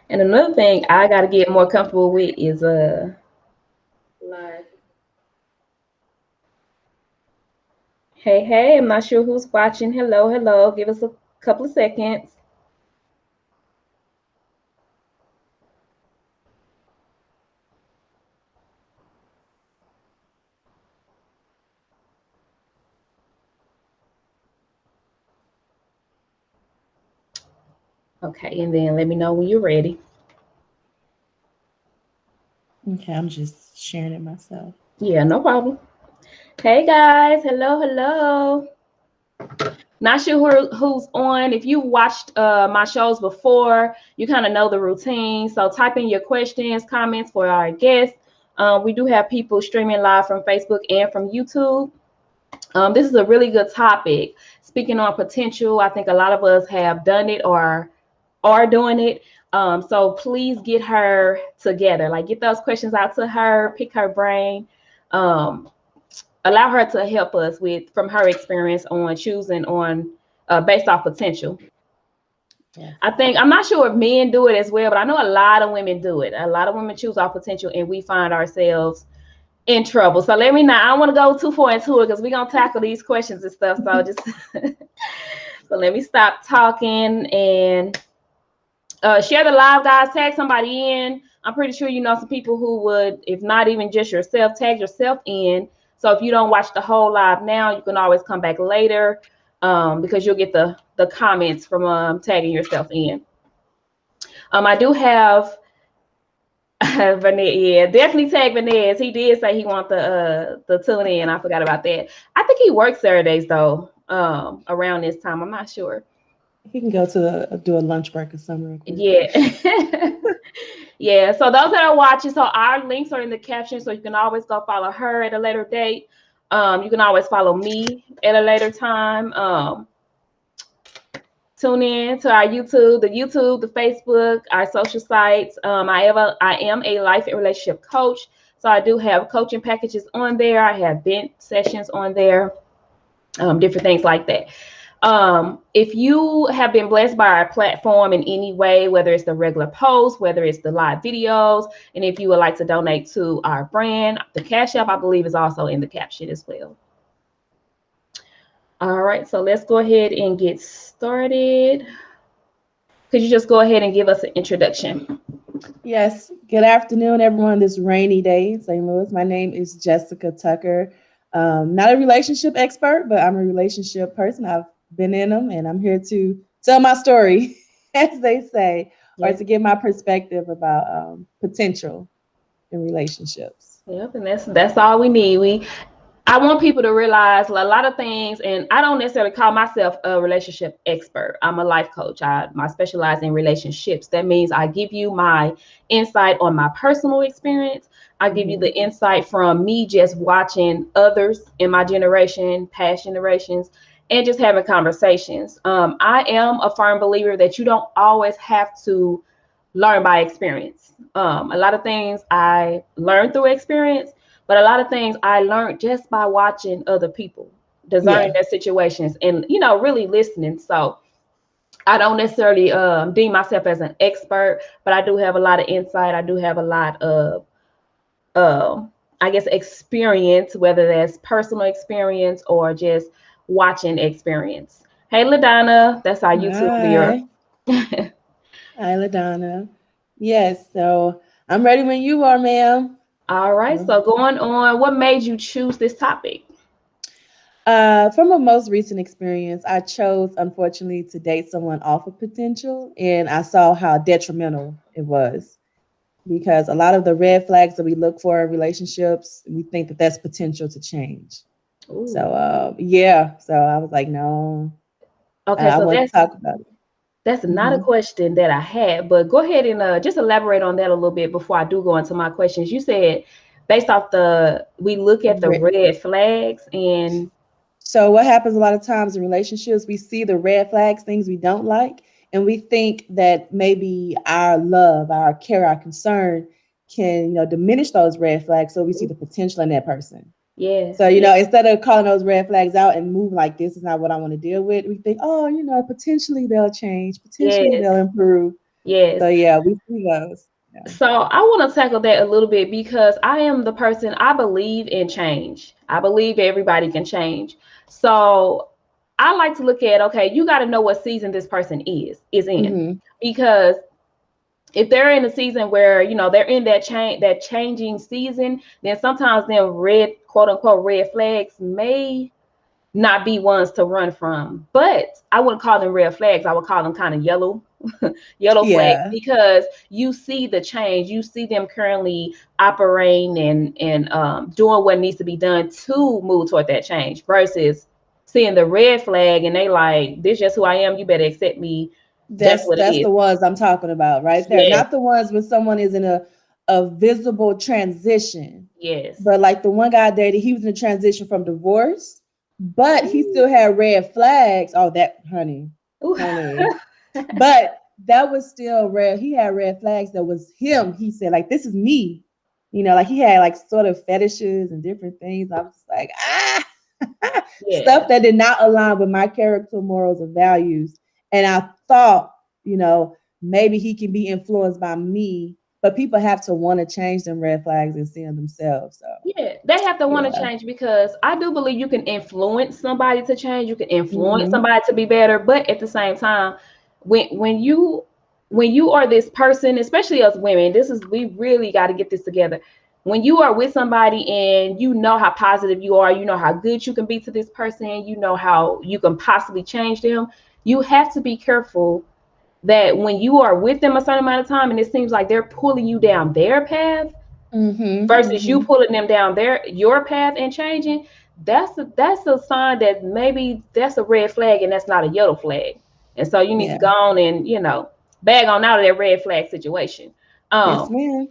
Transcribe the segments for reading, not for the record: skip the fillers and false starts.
And another thing I got to get more comfortable with is live. Hey, hey, I'm not sure who's watching. Hello, hello. Give us a couple of seconds. Okay, and then let me know when you're ready. Okay, I'm just sharing it myself. Yeah, no problem. Hey guys, hello, hello. Not sure who's on. If you watched my shows before, you kind of know the routine. So type in your questions, comments for our guests. We do have people streaming live from Facebook and from YouTube. This is a really good topic. Speaking on potential, I think a lot of us have done it or are doing it. So please get her together. Like get those questions out to her, pick her brain. Um, Allow her to help us with from her experience on choosing on based off potential. Yes. I think I'm not sure if men do it as well, but I know a lot of women do it. A lot of women choose off potential, and we find ourselves in trouble. So let me not. I don't want to go too far into it because we're gonna tackle these questions and stuff. So just so let me stop talking and share the live, guys. Tag somebody in. I'm pretty sure you know some people who would, if not even just yourself, tag yourself in. So if you don't watch the whole live now, you can always come back later because you'll get the comments from tagging yourself in. I do have Vanessa. Yeah, definitely tag Vanessa. He did say he want the tune in. I forgot about that. I think he works Saturdays though. Around this time, I'm not sure. He can go to do a lunch break or something real quick. Yeah. Yeah. So those that are watching, so our links are in the caption, so you can always go follow her at a later date. You can always follow me at a later time. Tune in to our YouTube, the Facebook, our social sites. I am a life and relationship coach, so I do have coaching packages on there. I have vent sessions on there, different things like that. If you have been blessed by our platform in any way, whether it's the regular posts, whether it's the live videos, and if you would like to donate to our brand, the Cash App, I believe, is also in the caption as well. All right, so let's go ahead and get started. Could you just go ahead and give us an introduction? Yes. Good afternoon, everyone. This rainy day in St. Louis. My name is Jessica Tucker. Not a relationship expert, but I'm a relationship person. I've been in them, and I'm here to tell my story, as they say, or Yes. to give my perspective about potential in relationships. Yep, and that's all we need. I want people to realize a lot of things, and I don't necessarily call myself a relationship expert. I'm a life coach. I specialize in relationships. That means I give you my insight on my personal experience. I give you Mhm. the insight from me just watching others in my generation, past generations, and just having conversations. I am a firm believer that you don't always have to learn by experience. A lot of things I learned through experience, but a lot of things I learned just by watching other people, discerning Yeah. their situations, and really listening. So I don't necessarily deem myself as an expert, but I do have a lot of insight. I do have a lot of, I guess, experience, whether that's personal experience or just watching experience. Hey, LaDonna, that's our YouTube viewer. Hi. Hi, LaDonna. Yes. So I'm ready when you are, ma'am. All right, so going on, what made you choose this topic? From a most recent experience, I chose, unfortunately, to date someone off of potential, and I saw how detrimental it was because a lot of the red flags that we look for in relationships, we think that that's potential to change. So, Ooh. yeah, so I was like, no, Okay, I so want to talk about it. that's not a Hmm. question that I had, but go ahead and just elaborate on that a little bit before I do go into my questions. You said based off we look at the red flags and So what happens a lot of times in relationships, we see the red flags, things we don't like, and we think that maybe our love, our care, our concern can, diminish those red flags so we see ooh, the potential in that person. yes, So, yes, instead of calling those red flags out and move like this is not what I want to deal with, we think, oh, potentially they'll change, potentially yes, they'll improve. Yes. So yeah, we see those. Yeah. So I want to tackle that a little bit because I am the person, I believe in change. I believe everybody can change. So I like to look at, okay, you got to know what season this person is in. Mm-hmm. Because if they're in a season where, they're in that changing season, then sometimes them red, quote unquote, red flags may not be ones to run from. But I wouldn't call them red flags. I would call them kind of yellow flags, Yeah, because you see the change. You see them currently operating and doing what needs to be done to move toward that change, versus seeing the red flag and they like, this is just who I am. You better accept me just what it that's is. the ones I'm talking about right there. Yes, Not the ones when someone is in a visible transition, yes. but like the one guy I dated, he was in a transition from divorce, but he Ooh, still had red flags. Oh, that ooh. honey. But that was still red. He had red flags that was him. He said, like, this is me. Like he had like sort of fetishes and different things. I was just like, Yeah. stuff that did not align with my character, morals, or values. And I thought, maybe he can be influenced by me, but people have to want to change them red flags and see them themselves. So Yeah, they have to want to yeah. change, because I do believe you can influence somebody to change. You can influence Mm-hmm. somebody to be better, but at the same time, when you are this person, especially us women, we really got to get this together. When you are with somebody and you know how positive you are, you know how good you can be to this person, you know how you can possibly change them, you have to be careful that when you are with them a certain amount of time and it seems like they're pulling you down their path Mm-hmm. versus you Mm-hmm. pulling them down your path and changing, that's a sign that maybe that's a red flag and that's not a yellow flag. And so you need to Yeah. go on and bag on out of that red flag situation. Yes, um ma'am.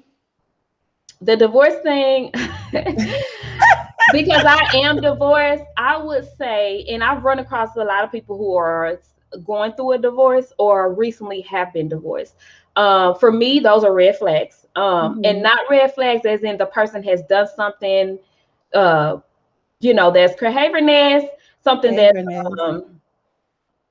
the divorce thing, because I am divorced, I would say, and I've run across a lot of people who are going through a divorce or recently have been divorced. For me, those are red flags, and Mm-hmm. not red flags as in the person has done something, uh, that's craziness, something that's Favoriness.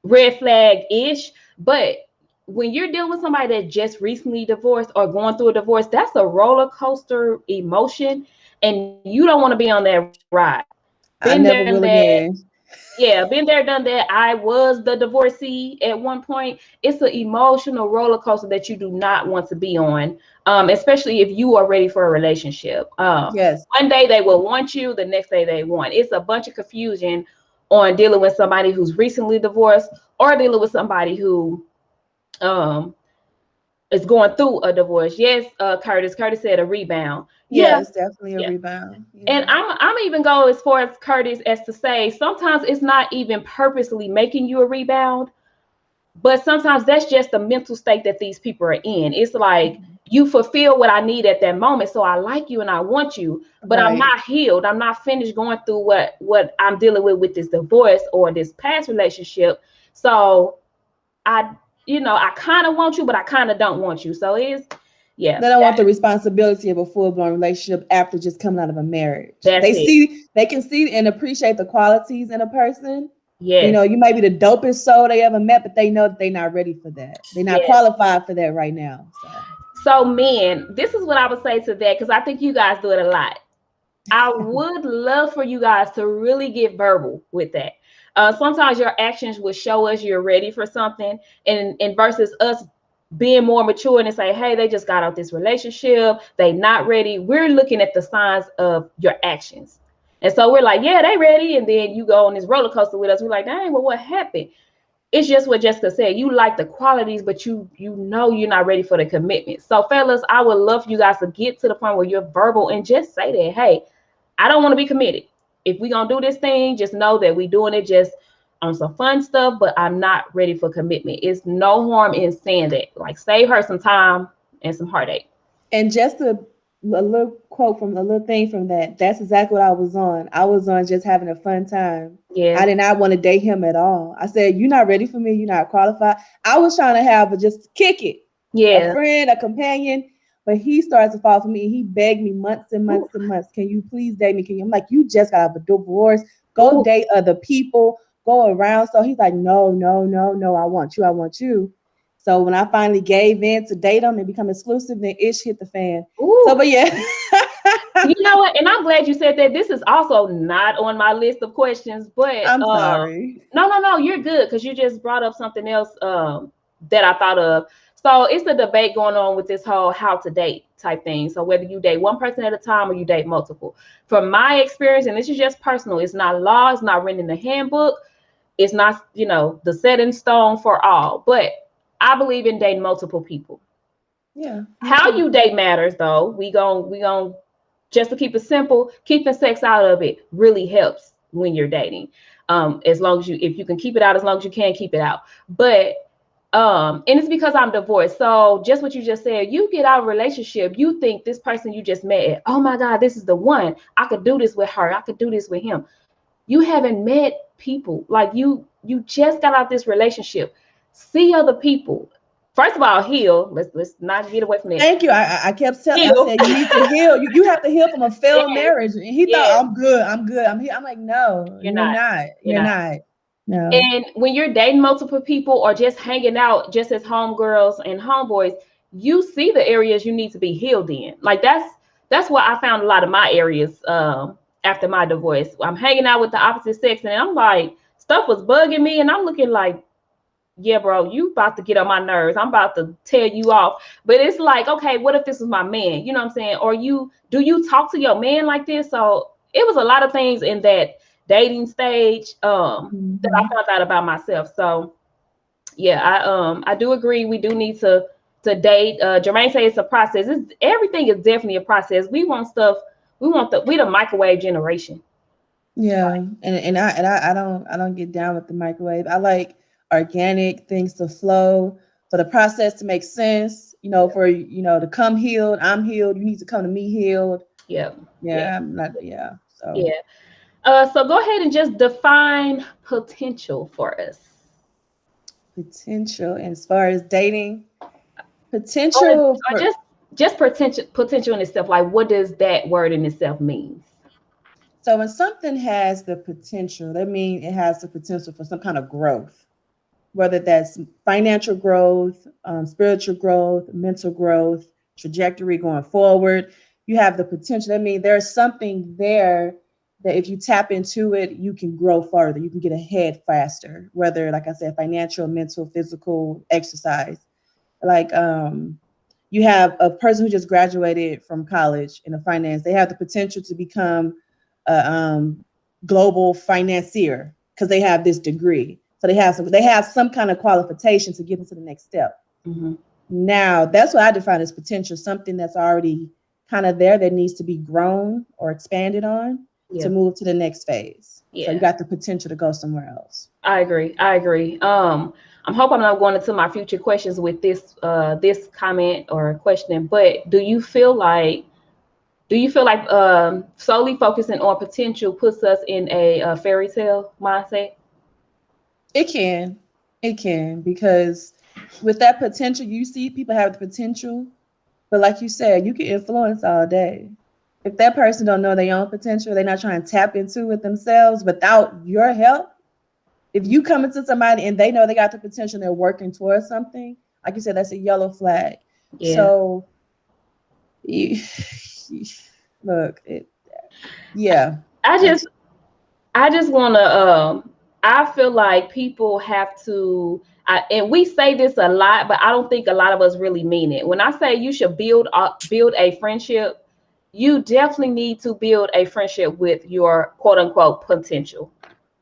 red flag ish. But when you're dealing with somebody that just recently divorced or going through a divorce, that's a roller coaster emotion, and you don't want to be on that ride. Been there, I done never will that. again. Yeah, been there, done that. I was the divorcee at one point. It's an emotional roller coaster that you do not want to be on, especially if you are ready for a relationship. Yes. One day they will want you, the next day they want. It's a bunch of confusion on dealing with somebody who's recently divorced or dealing with somebody who um, is going through a divorce. Yes, Curtis. Curtis said a rebound. Yeah, Yes, definitely a yeah. rebound. And Yeah. I'm even go as far as Curtis as to say sometimes it's not even purposely making you a rebound, but sometimes that's just the mental state that these people are in. It's like Mhm. you fulfill what I need at that moment, so I like you and I want you, but I'm Right. not healed. I'm not finished going through what I'm dealing with this divorce or this past relationship. So I, I kind of want you, but I kind of don't want you. So yeah, They don't want the responsibility of a full blown relationship after just coming out of a marriage. that's it. They can see and appreciate the qualities in a person. Yes, You might be the dopest soul they ever met, but they know that they're not ready for that. They're not yes. qualified for that right now. So So, men, this is what I would say to that, because I think you guys do it a lot. I would love for you guys to really get verbal with that. Sometimes your actions will show us you're ready for something, and versus us being more mature and say, "Hey, they just got out this relationship, they not ready." We're looking at the signs of your actions, and so we're like, "Yeah, they ready," and then you go on this roller coaster with us. We're like, "Dang, well, what happened?" It's just what Jessica said. You like the qualities, but you know you're not ready for the commitment. So, fellas, I would love for you guys to get to the point where you're verbal and just say that, "Hey, I don't want to be committed. If we gonna do this thing, just know that we doing it just on some fun stuff, but I'm not ready for commitment." It's no harm in saying that. Like, save her some time and some heartache. and just a little quote from a little thing from that. That's exactly what I was on. I was on just having a fun time. I Yes. did not want to date him at all. I said, "You're not ready for me. You're not qualified." I was trying to have just kick it, a Yeah. friend, a companion. But he started to fall for me. He begged me months and Ooh. months and months. "Can you please date me? Can you?" I'm like, "You just got a divorce. Go Ooh. date other people. Go around." So he's like, "No, no, no, no. I want you. I want you." So when I finally gave in to date them and become exclusive, then ish hit the fan. Ooh. So, but yeah. You know what? And I'm glad you said that. This is also not on my list of questions, but I'm sorry. No, you're good, because you just brought up something else that I thought of. So it's a debate going on with this whole how to date type thing. So whether you date one person at a time or you date multiple. From my experience, and this is just personal, it's not law, it's not written in the handbook, it's not, the set in stone for all. But I believe in dating multiple people. Yeah. How you date matters, though. We gon' just to keep it simple, keeping sex out of it really helps when you're dating. As long as if you can keep it out, as long as you can keep it out. But and it's because I'm divorced. So just what you just said, you get out of a relationship, you think this person you just met, oh my God, this is the one. I could do this with her. I could do this with him. You haven't met people. Like you just got out this relationship. See other people. First of all, heal. Let's not get away from that. Thank you. I kept telling. I said you need to heal. You have to heal from a failed marriage. And he thought I'm good. I'm here. I'm like, no, you're not. You're not. No. And when you're dating multiple people or just hanging out just as homegirls and homeboys, you see the areas you need to be healed in. Like that's what I found a lot of my areas after my divorce. I'm hanging out with the opposite sex and I'm like, stuff was bugging me and I'm looking like, yeah, bro, you about to get on my nerves. I'm about to tear you off. But it's like, okay, what if this was my man? You know what I'm saying? Or do you talk to your man like this? So it was a lot of things in that dating stage that I found out about myself. So yeah, I do agree. We do need to date. Jermaine says it's a process. Everything is definitely a process. We the microwave generation. Yeah, and I don't get down with the microwave. I like organic things to flow, for the process to make sense. For to come healed. I'm healed. You need to come to me healed. Yeah. I'm not. Yeah. So yeah. So go ahead and just define potential for us. Potential, and as far as dating, potential, or just potential in itself. Like, what does that word in itself mean? So when something has the potential, that means it has the potential for some kind of growth, whether that's financial growth, spiritual growth, mental growth, trajectory going forward. You have the potential. That means there's something there that if you tap into it, you can grow farther. You can get ahead faster, whether, like I said, financial, mental, physical, exercise. Like you have a person who just graduated from college in finance. They have the potential to become a global financier because they have this degree. So they have some kind of qualification to get into the next step. Mm-hmm. Now, that's what I define as potential, something that's already kind of there that needs to be grown or expanded on to move to the next phase. Yeah. So you got the potential to go somewhere else. I agree. I'm hoping I'm not going into my future questions with this comment or question, but do you feel like solely focusing on potential puts us in a fairy tale mindset? It can, because with that potential, you see people have the potential, but like you said, you can influence all day. If that person don't know their own potential, they're not trying to tap into it themselves without your help. If you come into somebody and they know they got the potential, they're working towards something, like you said, that's a yellow flag. Yeah. So look, yeah. I just want to, I feel like people have to, and we say this a lot, but I don't think a lot of us really mean it. When I say you should build a friendship, you definitely need to build a friendship with your quote unquote potential.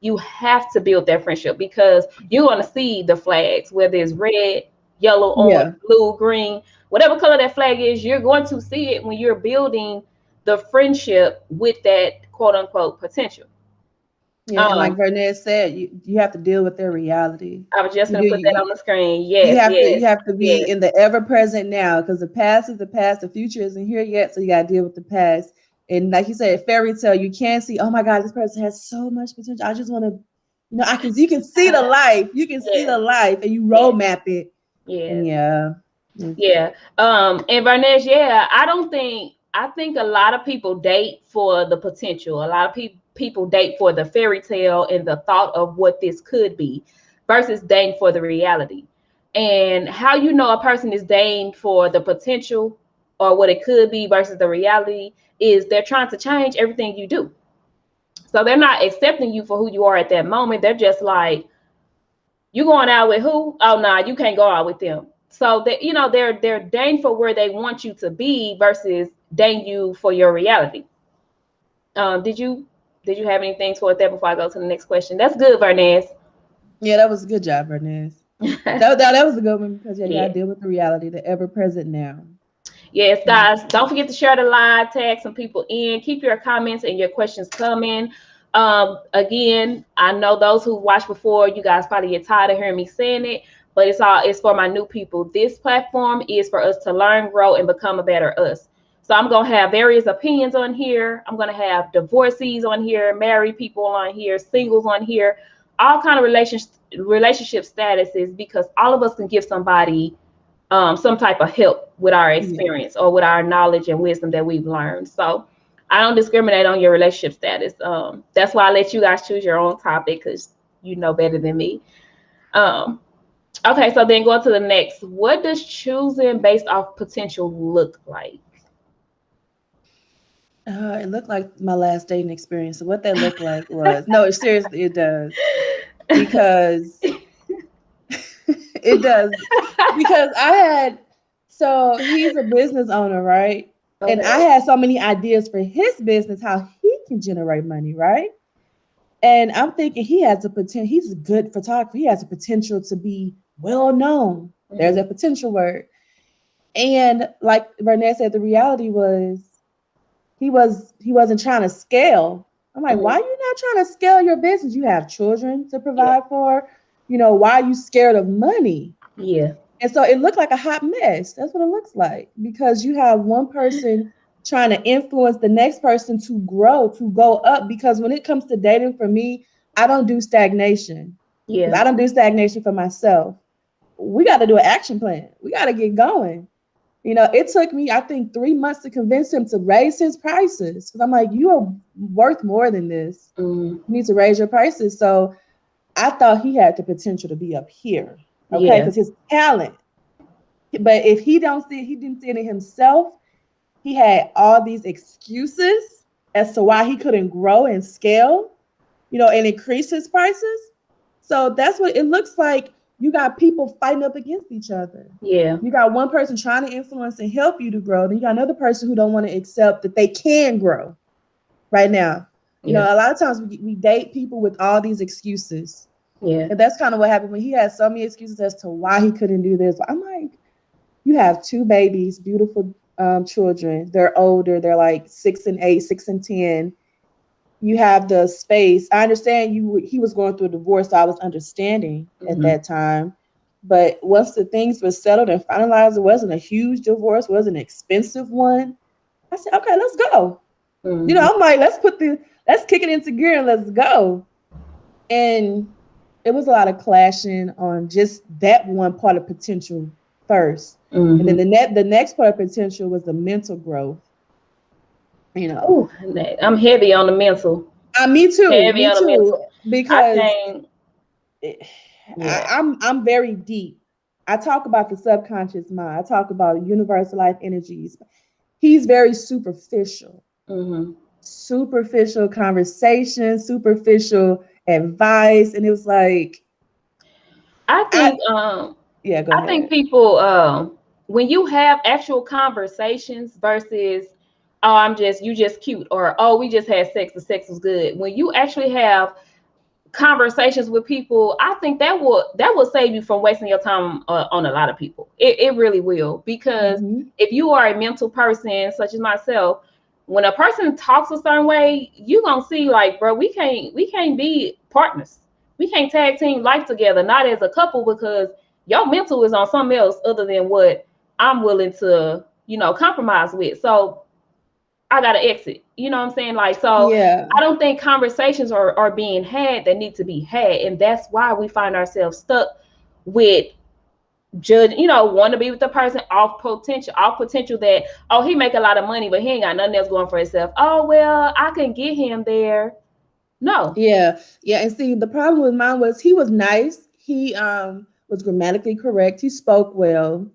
You have to build that friendship because you're going to see the flags, whether it's red, yellow, orange, blue, green, whatever color that flag is, you're going to see it when you're building the friendship with that quote unquote potential. Yeah, and like Vernez said, you have to deal with their reality. I was just going to put that on the screen. Yes, you have to be in the ever present now, because the past is the past, the future isn't here yet, so you got to deal with the past. And like you said, fairy tale, you can't see, oh my God, this person has so much potential. I just want to, you can see the life. You can see the life, and you roadmap it. Yeah. And yeah. And Vernez, I think a lot of people date for the potential. A lot of people date for the fairy tale and the thought of what this could be versus dating for the reality. And how you know a person is dating for the potential or what it could be versus the reality is they're trying to change everything you do. So they're not accepting you for who you are at that moment. They're just like, you going out with who? Oh, nah, you can't go out with them. So that, you know, they're dating for where they want you to be versus dating you for your reality. Did you have anything toward that before I go to the next question? That's good, Vernez. Yeah, that was a good job, Vernez. that was a good one because you Yeah. gotta deal with the reality, the ever present now. Yes, guys, don't forget to share the live, tag some people in, keep your comments and your questions coming. Again, I know those who watched before, you guys probably get tired of hearing me saying it, but it's for my new people. This platform is for us to learn, grow, and become a better us. So I'm gonna have various opinions on here. I'm gonna have divorcees on here, married people on here, singles on here, all kind of relationship statuses, because all of us can give somebody some type of help with our experience or with our knowledge and wisdom that we've learned. So I don't discriminate on your relationship status. That's why I let you guys choose your own topic, because you know better than me. Okay, so then going to the next. What does choosing based off potential look like? It looked like my last dating experience. So what that looked like was seriously, it does, because it does, because he's a business owner, right? Okay. And I had so many ideas for his business, how he can generate money, right? And I'm thinking he has a potential. He's a good photographer. He has a potential to be well known. Mm-hmm. There's a potential word. And like Vernez said, the reality was he wasn't trying to scale. I'm like, why are you not trying to scale your business? You have children to provide for. You know, why are you scared of money? Yeah. And so it looked like a hot mess. That's what it looks like, because you have one person trying to influence the next person to grow, to go up. Because when it comes to dating, for me, I don't do stagnation. Yeah. I don't do stagnation for myself. We got to do an action plan. We got to get going. You know, it took me, I think, 3 months to convince him to raise his prices. Because I'm like, you are worth more than this. You need to raise your prices. So I thought he had the potential to be up here. Okay, because his talent. But if he didn't see it in himself, he had all these excuses as to why he couldn't grow and scale, you know, and increase his prices. So that's what it looks like. You got people fighting up against each other. Yeah. You got one person trying to influence and help you to grow. Then you got another person who don't want to accept that they can grow right now. You know, a lot of times we date people with all these excuses. Yeah. And that's kind of what happened when he had so many excuses as to why he couldn't do this. I'm like, you have 2 babies, beautiful children. They're older. They're like 6 and 8, 6 and 10. You have the space. I understand he was going through a divorce, so I was understanding at that time. But once the things were settled and finalized, it wasn't a huge divorce, wasn't an expensive one. I said, okay, let's go. You know, I'm like, let's kick it into gear and let's go. And it was a lot of clashing on just that one part of potential first. And then the next part of potential was the mental growth. You know, ooh, I'm heavy on the mental. Me too. Heavy on the mental. Because I'm very deep. I talk about the subconscious mind. I talk about universal life energies. He's very superficial. Superficial conversation, superficial advice. And it was like, I think go ahead. I think people when you have actual conversations versus you just cute, or we just had sex, the sex was good. When you actually have conversations with people, I think that will save you from wasting your time on a lot of people. It really will, because if you are a mental person such as myself, when a person talks a certain way, you're gonna see like, bro, we can't be partners. We can't tag team life together, not as a couple, because your mental is on something else other than what I'm willing to, you know, compromise with. So I gotta exit. You know what I'm saying? Like, so I don't think conversations are being had that need to be had. And that's why we find ourselves stuck with judge, you know, want to be with the person off potential that, he make a lot of money, but he ain't got nothing else going for himself. Oh, well, I can get him there. No. Yeah. And see, the problem with mine was he was nice. He was was grammatically correct. He spoke well.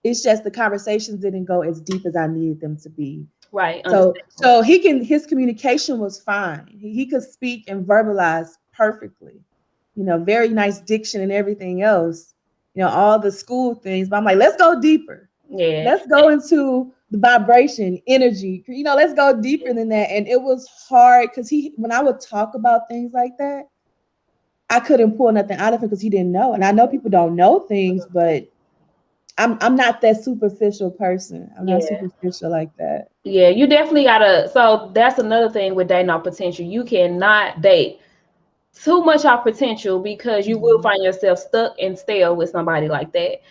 It's just the conversations didn't go as deep as I needed them to be. Right. So his communication was fine. He could speak and verbalize perfectly. Very nice diction and everything else. All the school things. But I'm like, let's go deeper. Yeah. Let's go into the vibration, energy. Let's go deeper than that. And it was hard because when I would talk about things like that, I couldn't pull nothing out of him because he didn't know. And I know people don't know things, but I'm not that superficial person. I'm not superficial like that. Yeah, you definitely gotta. So that's another thing with dating off potential. You cannot date too much off potential because you will find yourself stuck and stale with somebody like that.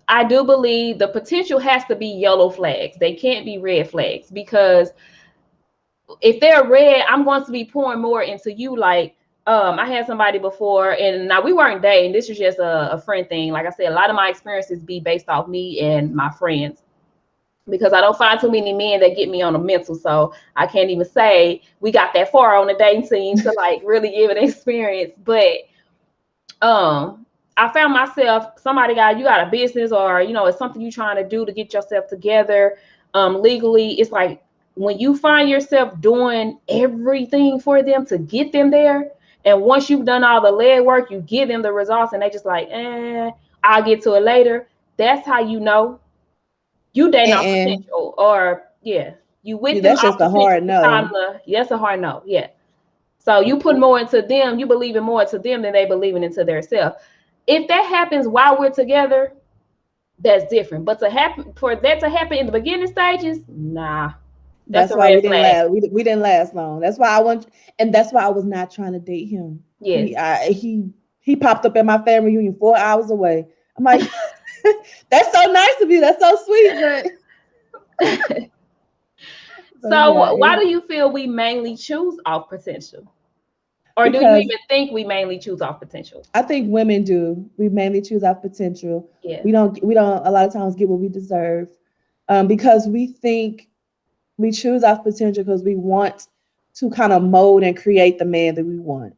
I do believe the potential has to be yellow flags. They can't be red flags, because if they're red, I'm going to be pouring more into you. Like, I had somebody before, and now we weren't dating. This is just a friend thing. Like I said, a lot of my experiences be based off me and my friends, because I don't find too many men that get me on a mental. So I can't even say we got that far on the dating scene to like really give an experience. But I found myself, you got a business, or it's something you're trying to do to get yourself together legally. It's like when you find yourself doing everything for them to get them there, and once you've done all the legwork, you give them the results, and they just like, I'll get to it later. That's how you know you dating off potential, or you with them. That's just a hard no. That's a hard no. Yeah. So you put more into them, you believe in more into them than they believe into themselves. If that happens while we're together, that's different. But for that to happen in the beginning stages, nah. That's why we didn't last. We didn't last long. That's why that's why I was not trying to date him. Yeah. He popped up at my family reunion 4 hours away. I'm like, that's so nice of you. That's so sweet. But so why do you feel we mainly choose off potential? Or do you even think we mainly choose off potential? I think women do. We mainly choose off potential. Yeah. We don't a lot of times get what we deserve. Because we think we choose off potential because we want to kind of mold and create the man that we want.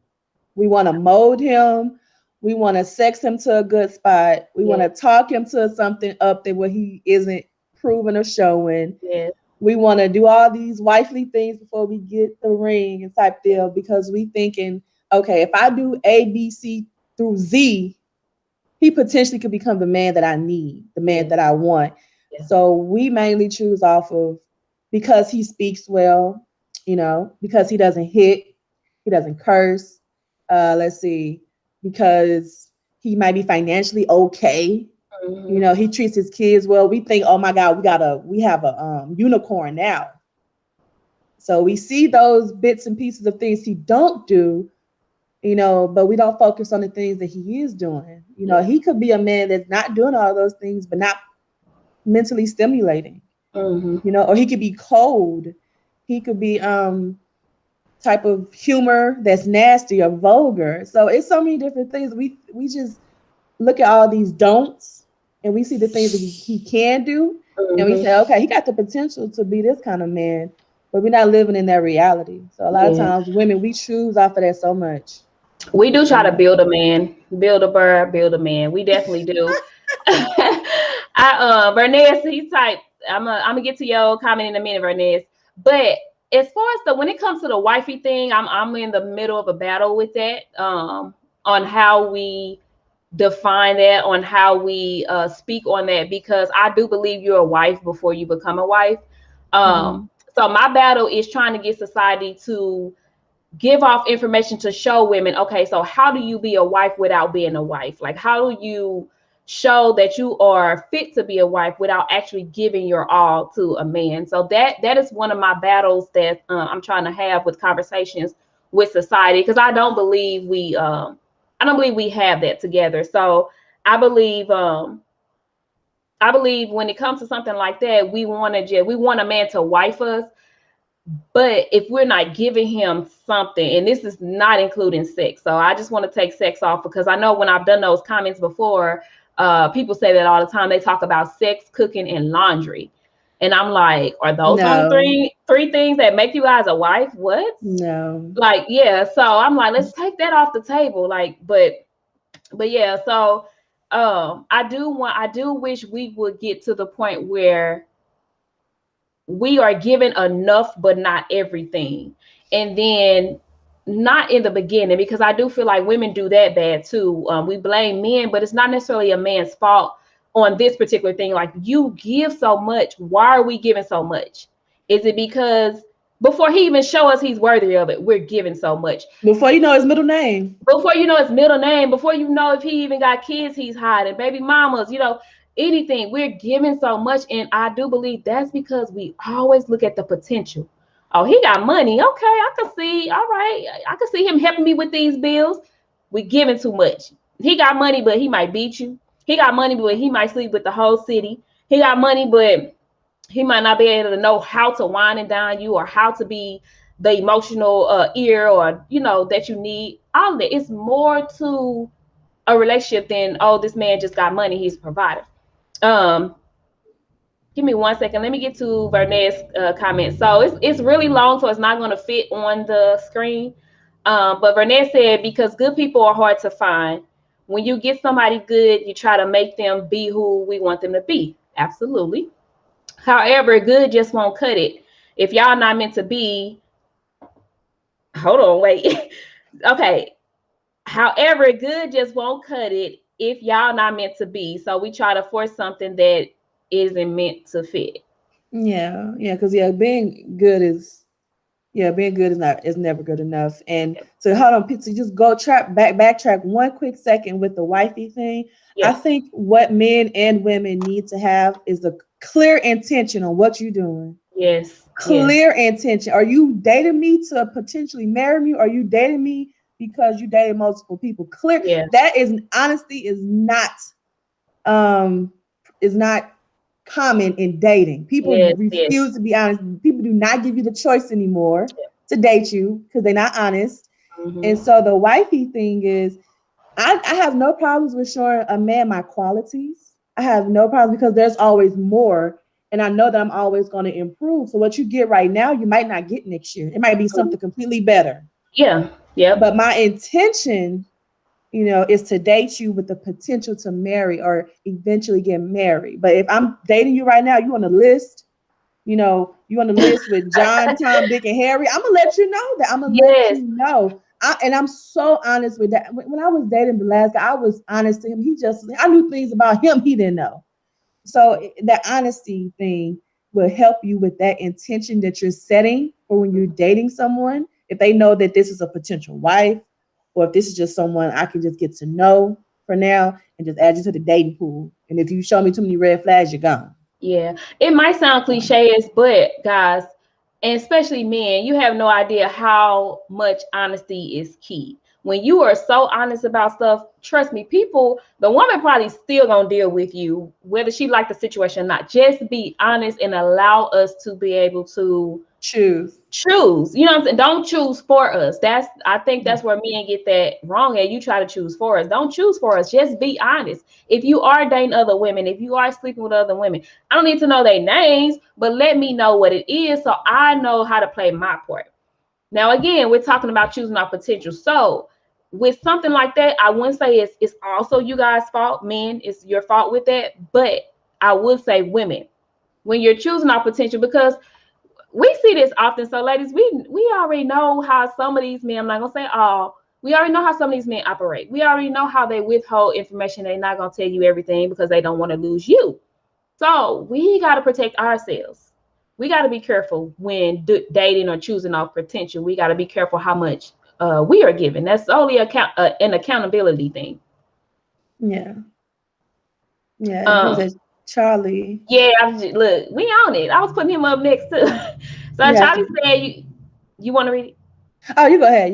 We want to mold him. We want to sex him to a good spot. We want to talk him to something up there where he isn't proven or showing. Yeah. We want to do all these wifely things before we get the ring and type deal, because we thinking, okay, if I do A, B, C through Z, he potentially could become the man that I need, the man that I want. Yeah. So we mainly choose off of because he speaks well, because he doesn't hit, he doesn't curse. Let's see, because he might be financially okay. Mm-hmm. He treats his kids well. We think, oh my God, we have a unicorn now. So we see those bits and pieces of things he don't do, but we don't focus on the things that he is doing. He could be a man that's not doing all those things, but not mentally stimulating. Mm-hmm. Or he could be cold. He could be type of humor that's nasty or vulgar. So it's so many different things. We just look at all these don'ts, and we see the things that he can do. Mm-hmm. And we say, okay, he got the potential to be this kind of man, but we're not living in that reality. So a lot of times women, we choose off of that so much. We do try to build a man, build a bird, build a man. We definitely do. Vernez, he typed, I'm gonna get to your comment in a minute, Vernez. But as far as when it comes to the wifey thing, I'm in the middle of a battle with that, on how we define that, on how we speak on that, because I do believe you're a wife before you become a wife. So my battle is trying to get society to give off information to show women, okay, so how do you be a wife without being a wife? Like, how do you show that you are fit to be a wife without actually giving your all to a man? So that is one of my battles that I'm trying to have with conversations with society, because I don't believe we have that together. So I believe when it comes to something like that, we want a man to wife us. But if we're not giving him something, and this is not including sex, so I just want to take sex off, because I know when I've done those comments before, people say that all the time. They talk about sex, cooking, and laundry. And I'm like, are those only three things that make you guys a wife? What? No. Like, yeah. So I'm like, let's take that off the table. Like, but But yeah, so I do wish we would get to the point where we are given enough but not everything. And then not in the beginning, because I do feel like women do that bad too. We blame men, but it's not necessarily a man's fault on this particular thing. Like, you give so much, why are we giving so much? Is it because before he even show us he's worthy of it, we're giving so much? Before you know his middle name. Before you know his middle name, before you know if he even got kids he's hiding, baby mamas, anything, we're giving so much. And I do believe that's because we always look at the potential. Oh, he got money, okay, I can see, all right, I can see him helping me with these bills. We giving too much. He got money, but he might beat you. He got money, but he might sleep with the whole city. He got money, but he might not be able to know how to wine and dine you, or how to be the emotional ear, or that you need. All of it. It's more to a relationship than, oh, this man just got money, he's a provider. Give me 1 second. Let me get to Vernet's comment. So it's really long, so it's not going to fit on the screen. But Vernet said, because good people are hard to find. When you get somebody good, you try to make them be who we want them to be. Absolutely. However, good just won't cut it. If y'all not meant to be, hold on, wait. Okay. However, good just won't cut it if y'all not meant to be. So we try to force something that isn't meant to fit. Yeah, because being good is never good enough. And so hold on, Pizza, just go backtrack 1 quick second with the wifey thing. I Yes. think what men and women need to have is a clear intention on what you're doing. Yes. Clear intention. Are you dating me to potentially marry me? Are you dating me because you dated multiple people? Clear. Yeah. That is honesty is not common in dating. People refuse to be honest. People do not give you the choice anymore to date you because they're not honest. Mm-hmm. And so the wifey thing is, I have no problems with showing a man my qualities. I have no problems because there's always more. And I know that I'm always going to improve. So what you get right now, you might not get next year. It might be something completely better. Yeah. Yeah. But my intention, is to date you with the potential to marry or eventually get married. But if I'm dating you right now, you on the list, you on the list with John, Tom, Dick, and Harry, I'm gonna let you know that. I'm gonna let you know. And I'm so honest with that. When I was dating the last guy, I was honest to him. I knew things about him he didn't know. So that honesty thing will help you with that intention that you're setting for when you're dating someone. If they know that this is a potential wife, or if this is just someone I can just get to know for now and just add you to the dating pool. And if you show me too many red flags, you're gone. Yeah. It might sound cliche, but guys, and especially men, you have no idea how much honesty is key. When you are so honest about stuff, trust me, the woman probably still gonna deal with you, whether she like the situation or not. Just be honest and allow us to be able to choose. You know what I'm saying? Don't choose for us. I think that's where men get that wrong. And you try to choose for us. Don't choose for us. Just be honest. If you are dating other women, if you are sleeping with other women, I don't need to know their names, but let me know what it is so I know how to play my part. Now, again, we're talking about choosing our potential. So with something like that, I wouldn't say it's also you guys' fault. Men, it's your fault with that. But I would say women, when you're choosing our potential, because we see this often. So ladies, we already know how some of these men, I'm not gonna say all, we already know how some of these men operate. We already know how they withhold information. They're not gonna tell you everything because they don't want to lose you. So we got to protect ourselves. We got to be careful when dating or choosing our potential. We got to be careful how much we are giving. That's only an accountability thing. Yeah. Who's that? Charlie. Yeah, look, we on it. I was putting him up next too. So Charlie said, you want to read it? Oh, you go ahead.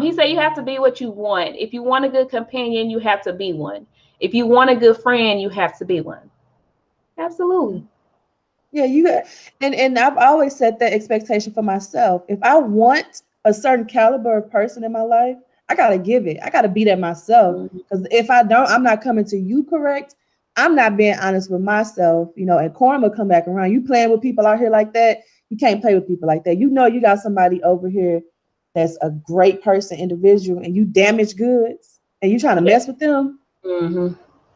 He said you have to be what you want. If you want a good companion, you have to be one. If you want a good friend, you have to be one. Absolutely. Yeah, you got, and I've always set that expectation for myself. If I want a certain caliber of person in my life, I gotta give it. I gotta be that myself. Because if I don't, I'm not coming to you correct. I'm not being honest with myself, and karma come back around. You playing with people out here like that, you can't play with people like that. You got somebody over here that's a great person, individual, and you damage goods and you trying to mess with them, Mm-hmm.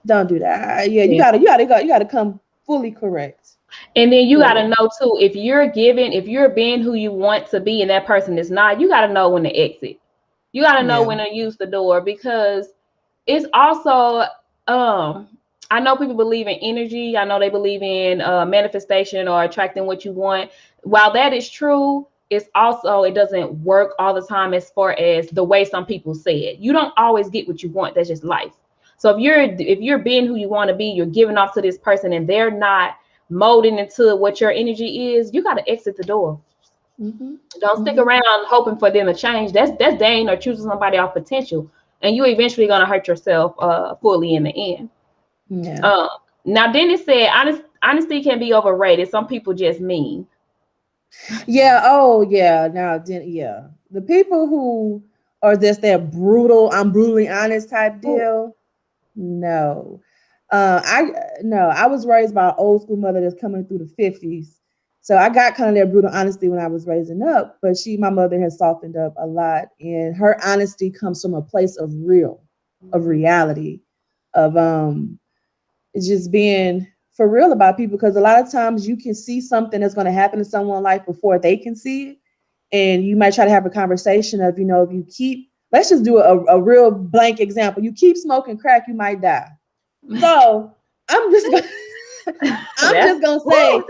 don't do that. Yeah, Yeah. you gotta come fully correct. And then you got to Fully. know too, if you're being who you want to be and that person is not, you got to know when to exit. You got to know Yeah. when to use the door, because it's also, I know people believe in energy. I know they believe in manifestation or attracting what you want. While that is true, it's also, it doesn't work all the time as far as the way some people say it. You don't always get what you want. That's just life. So if you're being who you want to be, you're giving off to this person and they're not molding into what your energy is, you got to exit the door. Mm-hmm. Don't stick Mm-hmm. around hoping for them to change. That's Dane or choosing somebody off potential, and you eventually gonna hurt yourself fully in the end. Yeah. Um, Now Dennis said honesty can be overrated. Some people just mean. Yeah. Oh, yeah. Now, then, yeah. The people who are just that brutal, I'm brutally honest type deal. No. I no. I was raised by an old school mother that's coming through the 50s. So I got kind of that brutal honesty when I was raising up, but my mother has softened up a lot, and her honesty comes from a place of of reality, of it's just being for real about people, because a lot of times you can see something that's going to happen in someone's life before they can see it, and you might try to have a conversation of, if you keep, let's just do a real blank example, you keep smoking crack, you might die. So I'm just gonna I'm That's just gonna woo, say,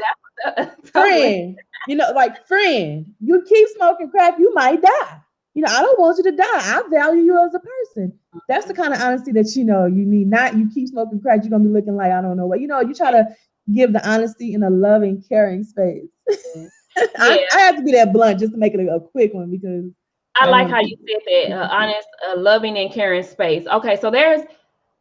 that's totally. friend, like, friend, you keep smoking crack, you might die. I don't want you to die. I value you as a person. That's the kind of honesty that you need. Not you keep smoking crack, you're gonna be looking like I don't know what. You try to give the honesty in a loving, caring space. I Yeah, have to be that blunt just to make it a quick one, because I I don't like want how to you keep said that. it. Honest, loving, and caring space. Okay, so there's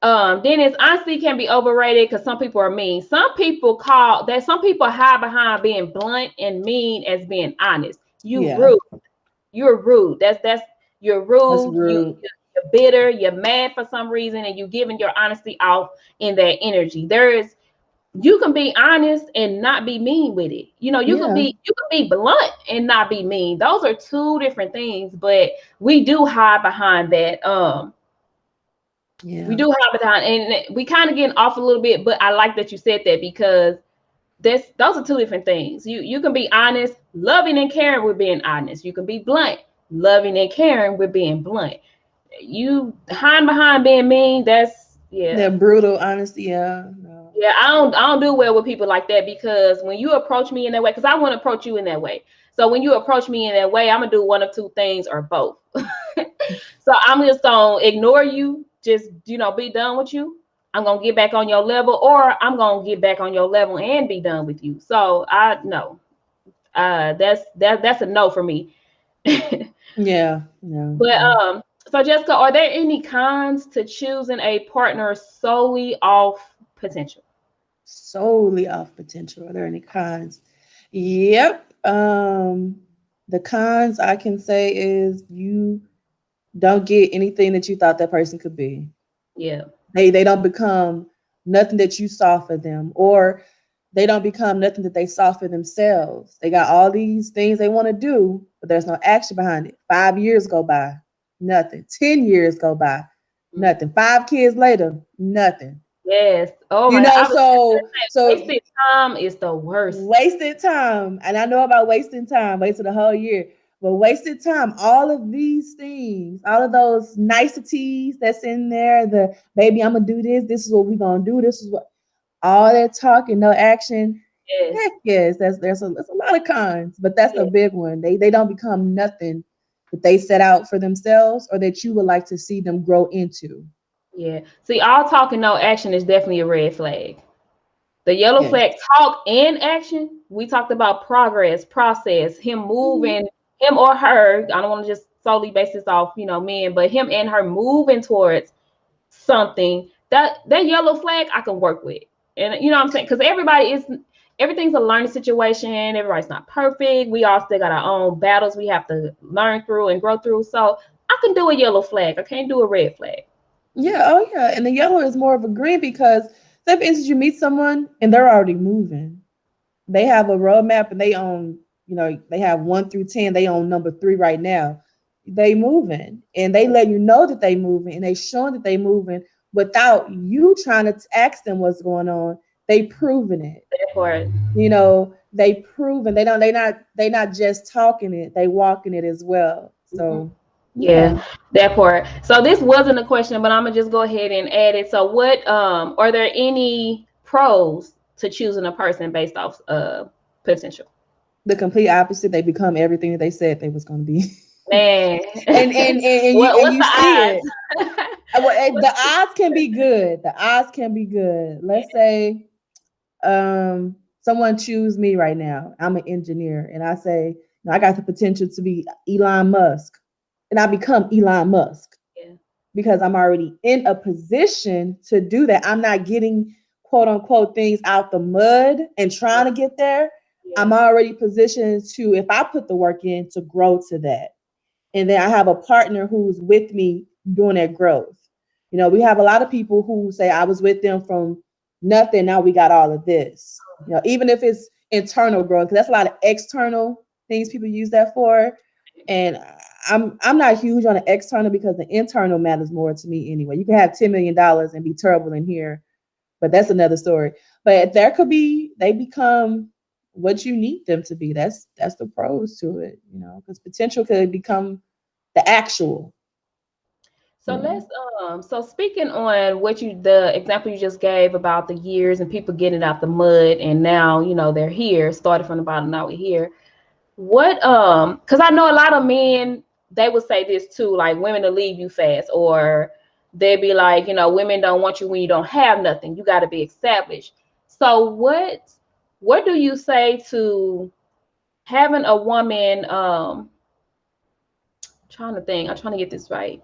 Dennis, honesty can be overrated because some people are mean. Some people hide behind being blunt and mean as being honest. You Yeah, rude. You're rude. That's you're that's rude. rude. You're bitter. You're mad for some reason, and you're giving your honesty out in that energy. You can be honest and not be mean with it. Yeah, You could be blunt and not be mean. Those are two different things, but we do hide behind that. We yeah, do have it on, and we kind of getting off a little bit, but I like that you said that, because those are two different things. You can be honest, loving and caring with being honest. You can be blunt, loving and caring with being blunt. You hide behind being mean. That's yeah. that brutal honesty. Yeah, no. Yeah, I don't do well with people like that, because when you approach me in that way, because I want to approach you in that way. So when you approach me in that way, I'm gonna do one of two things or both. So I'm just gonna ignore you, just be done with you. I'm gonna get back on your level, or I'm gonna get back on your level and be done with you. So I no, that's a no for me. Yeah, no, But no. so Jessica, are there any cons to choosing a partner solely off potential? Solely off potential. Are there any cons? Yep. The cons I can say is you don't get anything that you thought that person could be. Yeah. They don't become nothing that you saw for them, or they don't become nothing that they saw for themselves. They got all these things they want to do, but there's no action behind it. 5 years go by, nothing. 10 years go by, nothing. 5 kids later, nothing. Yes. Oh You my God. know, I was so just so wasted time is the worst. wasted time. And I know about wasting time, wasted a whole year, but wasted time. All of these things, all of those niceties that's in there, the baby, I'm gonna do this, this is what we're gonna do, this is what, all that talking, no action. Yes. Heck yes, there's a lot of cons, but that's a Yes. big one. They don't become nothing that they set out for themselves or that you would like to see them grow into. Yeah. See, all talk and no action is definitely a red flag. The yellow Yes. flag, talk and action. We talked about progress, process, him Mhm. moving, him or her. I don't want to just solely base this off, men, but him and her moving towards something. That yellow flag I can work with. And you know what I'm saying? Because everything's a learning situation. Everybody's not perfect. We all still got our own battles we have to learn through and grow through. So I can do a yellow flag. I can't do a red flag. Yeah, oh yeah. And the yellow is more of a green because, say for instance, you meet someone and they're already moving. They have a roadmap and they own, they have 1 through 10. They own number 3 right now. they moving, and they let you know that they moving, and they showing that they moving without you trying to ask them what's going on. They proving it. Therefore, You know, they proven they not just talking it, they walking it as well. So yeah, that part. So this wasn't a question, but I'm gonna just go ahead and add it. So what are there any pros to choosing a person based off potential? the complete opposite. They become everything that they said they was going to be. Man, And what's you the see odds? it. The odds can be good. The odds can be good. Let's say someone choose me right now. I'm an engineer, and I say, no, I got the potential to be Elon Musk, and I become Elon Musk. Yeah. Because I'm already in a position to do that. I'm not getting quote unquote things out the mud and trying to get there. Yeah. I'm already positioned to, if I put the work in, to grow to that. And then I have a partner who's with me doing that growth. You know, we have a lot of people who say, I was with them from nothing, now we got all of this. You know, even if it's internal growth, because that's a lot of external things people use that for. And I'm not huge on the external because the internal matters more to me anyway. You can have $10 million and be terrible in here, but that's another story. But there could be, they become what you need them to be. That's the pros to it, you know, because potential could become the actual. So Yeah. let's so speaking on what the example you just gave about the years and people getting out the mud and now, you know, they're here, started from the bottom, now we're here. What because I know a lot of men, they would say this too, like women will leave you fast, or they'd be like, you know, women don't want you when you don't have nothing. You got to be established. So what do you say to having a woman trying to think, I'm trying to get this right.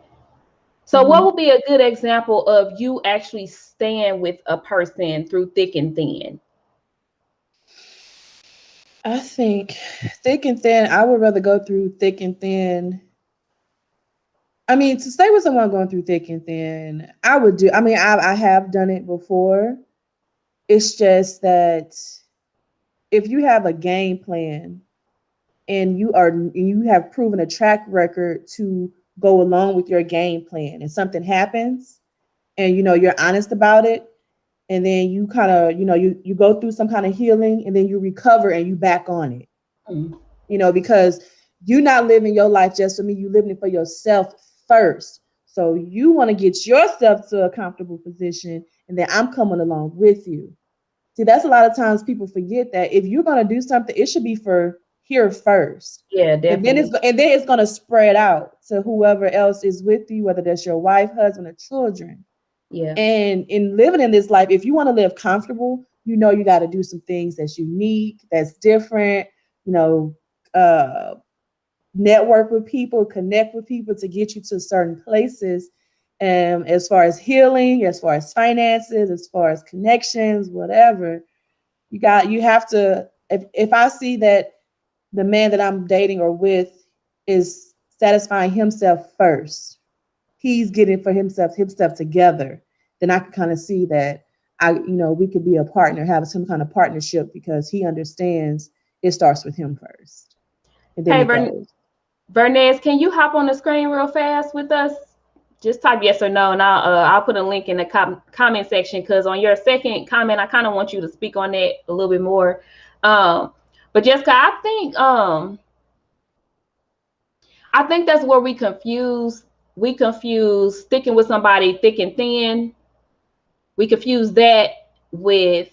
So what would be a good example of you actually staying with a person through thick and thin? I think thick and thin, I would rather go through thick and thin. I mean, to stay with someone going through thick and thin, I would do. I mean, I have done it before. It's just that if you have a game plan and you have proven a track record to go along with your game plan, and something happens, and you know you're honest about it, and then you kind of, you know, you go through some kind of healing, and then you recover and you back on it. Mm. You know, because you're not living your life just for me, you living it for yourself first. So you want to get yourself to a comfortable position, and then I'm coming along with you. See, that's a lot of times people forget that if you're going to do something, it should be for here first. Yeah, And then definitely. it's going to spread out to whoever else is with you, whether that's your wife, husband, or children. Yeah. And in living in this life, if you want to live comfortable, you know you got to do some things that's unique, that's different, you know, network with people, connect with people to get you to certain places. As far as healing, as far as finances, as far as connections, whatever, you have to, if I see that the man that I'm dating or with is satisfying himself first, he's getting for himself together, then I can kind of see that we could be a partner, have some kind of partnership, because he understands it starts with him first. And then Hey, it goes. Vernez, can you hop on the screen real fast with us? Just type yes or no, and I'll put a link in the comment section, because on your second comment, I kind of want you to speak on that a little bit more. But Jessica, I think that's where we confuse sticking with somebody thick and thin. We confuse that with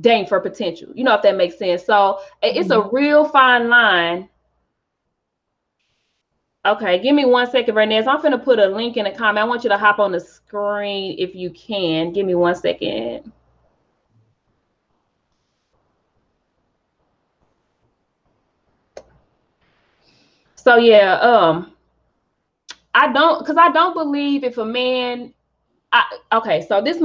dating for potential. You know, if that makes sense. So it's a real fine line. Okay, give me 1 second, Vernez. I'm finna put a link in the comment. I want you to hop on the screen if you can. Give me 1 second. So yeah, I don't believe if a man, okay, so this is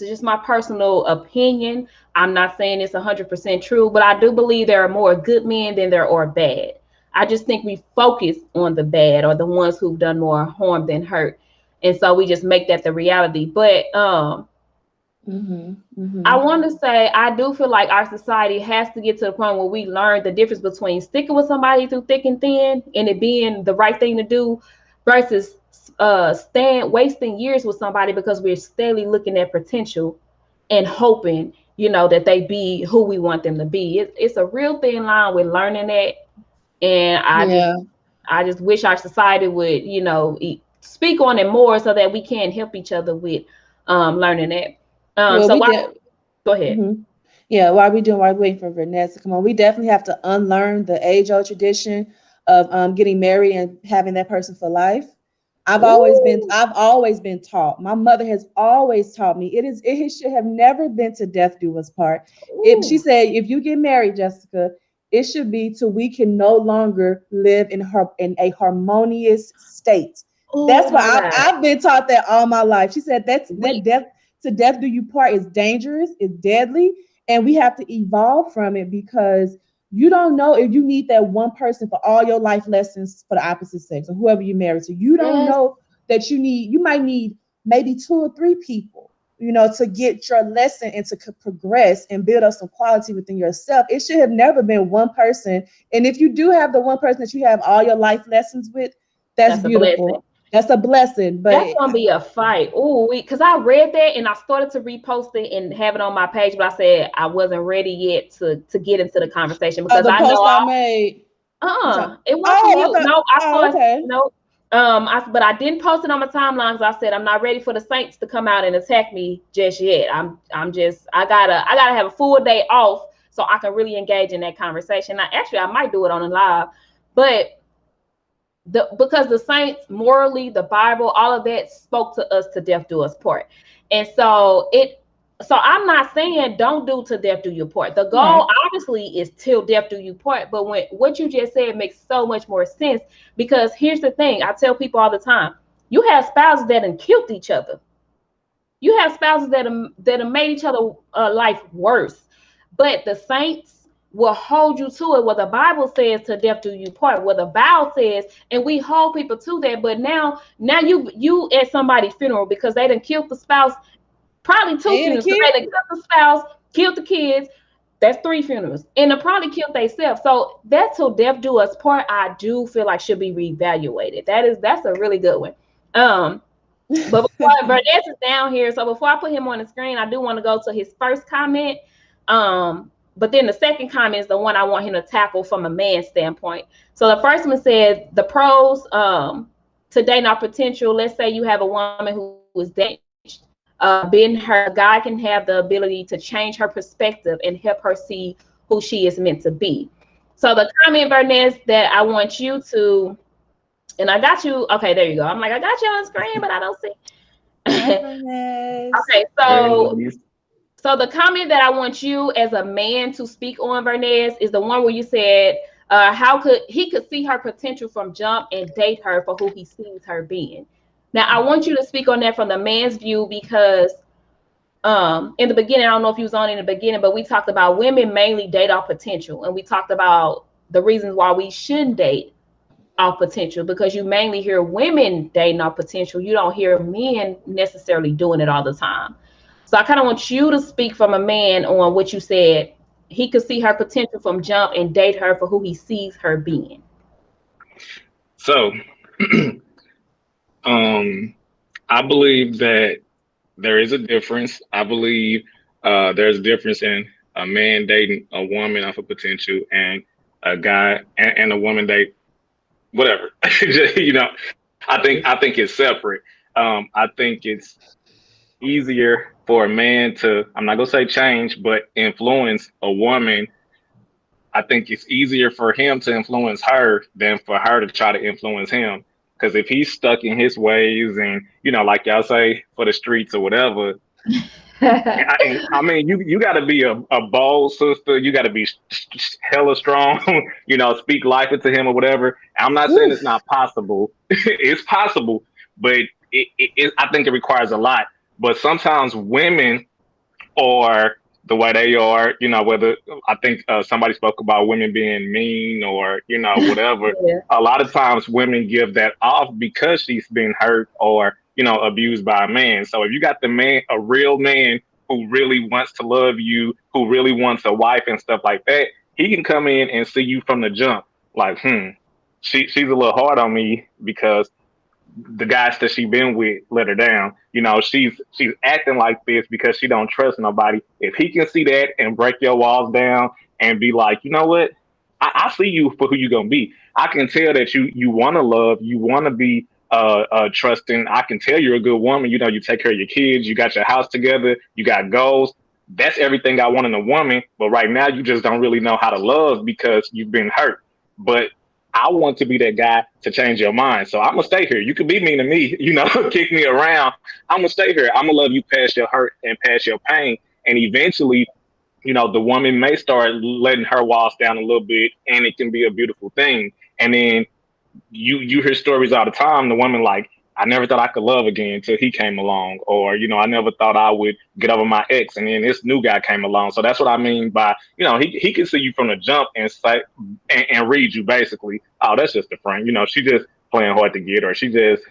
just my personal opinion. I'm not saying it's 100% true, but I do believe there are more good men than there are bad. I just think we focus on the bad, or the ones who've done more harm than hurt. And so we just make that the reality. But I want to say I do feel like our society has to get to the point where we learn the difference between sticking with somebody through thick and thin and it being the right thing to do versus wasting years with somebody because we're steadily looking at potential and hoping, that they be who we want them to be. It's a real thin line with learning that, and I just wish our society would, speak on it more so that we can help each other with learning that. Go ahead. Mm-hmm. Yeah, while we're waiting for Vanessa to come on, we definitely have to unlearn the age-old tradition of getting married and having that person for life. I've always been taught. My mother has always taught me it should have never been to death do us part. If she said, if you get married, Jessica, it should be till we can no longer live in a harmonious state. That's why I've been taught that all my life. She said that death do you part is dangerous, it's deadly, and we have to evolve from it because you don't know if you need that one person for all your life lessons for the opposite sex or whoever you marry to. You don't know that you might need maybe 2 or 3 people, to get your lesson and to progress and build up some quality within yourself. It should have never been one person. And if you do have the one person that you have all your life lessons with, that's beautiful. That's a blessing, but that's gonna be a fight. Because I read that and I started to repost it and have it on my page, but I said I wasn't ready yet to get into the conversation because I know I made. It wasn't you. No, I thought okay. No. But I didn't post it on my timeline because I said I'm not ready for the Saints to come out and attack me just yet. I gotta have a full day off so I can really engage in that conversation. I might do it on a live, but because the Saints morally, the Bible, all of that spoke to us to death do us part. And so I'm not saying don't do to death do you part. The goal obviously is till death do you part. But what you just said makes so much more sense because here's the thing. I tell people all the time, you have spouses that have killed each other. You have spouses that have made each other life worse. But the Saints will hold you to it. What the Bible says to death do you part. What the vow says, and we hold people to that. But now you at somebody's funeral because they done killed the spouse. Probably 2 funerals. They done killed the spouse, killed the kids. That's 3 funerals, and they probably killed themselves. So that till death do us part, I do feel like should be reevaluated. That's a really good one. But before Vernez is down here, so before I put him on the screen, I do want to go to his first comment. But then the second comment is the one I want him to tackle from a man's standpoint. So the first one said the pros to dating our potential. Let's say you have a woman who is damaged. Being her, God can have the ability to change her perspective and help her see who she is meant to be. So the comment, Vernez, that I want you to, and I got you. Okay, there you go. I'm like, I got you on screen, but I don't see. Okay, so the comment that I want you as a man to speak on, Vernez, is the one where you said, how could he see her potential from jump and date her for who he sees her being. Now, I want you to speak on that from the man's view because in the beginning, I don't know if you was on in the beginning, but we talked about women mainly date our potential. And we talked about the reasons why we shouldn't date our potential because you mainly hear women dating our potential. You don't hear men necessarily doing it all the time. So I kind of want you to speak from a man on what you said. He could see her potential from jump and date her for who he sees her being. So, I believe that there is a difference. I believe there's a difference in a man dating a woman off of potential and a guy and a woman date whatever. I think it's separate. I think it's easier for a man to, I'm not gonna say change, but influence a woman. I think it's easier for him to influence her than for her to try to influence him. Because if he's stuck in his ways and, like y'all say, for the streets or whatever, I mean, you got to be a bold sister. You got to be hella strong, speak life into him or whatever. I'm not saying it's not possible. It's possible, but I think it requires a lot. But sometimes women are the way they are, whether I think somebody spoke about women being mean or, whatever. Yeah. A lot of times women give that off because she's been hurt or, abused by a man. So if you got a real man who really wants to love you, who really wants a wife and stuff like that, he can come in and see you from the jump, like, she's a little hard on me because the guys that she been with let her down. She's acting like this because she don't trust nobody. If he can see that and break your walls down and be like, you know what, I see you for who you gonna be. I can tell that you want to love, you want to be trusting. I can tell you're a good woman. You take care of your kids, you got your house together, you got goals. That's everything I want in a woman. But right now, you just don't really know how to love because you've been hurt. But I want to be that guy to change your mind. So I'm gonna stay here. You can be mean to me, kick me around. I'm gonna stay here. I'm gonna love you past your hurt and past your pain. And eventually, the woman may start letting her walls down a little bit, and it can be a beautiful thing. And then you hear stories all the time. The woman like, I never thought I could love again until he came along, or I never thought I would get over my ex, and then this new guy came along. So that's what I mean by he can see you from the jump and say and read you basically. Oh, that's just a friend. She just playing hard to get, or she just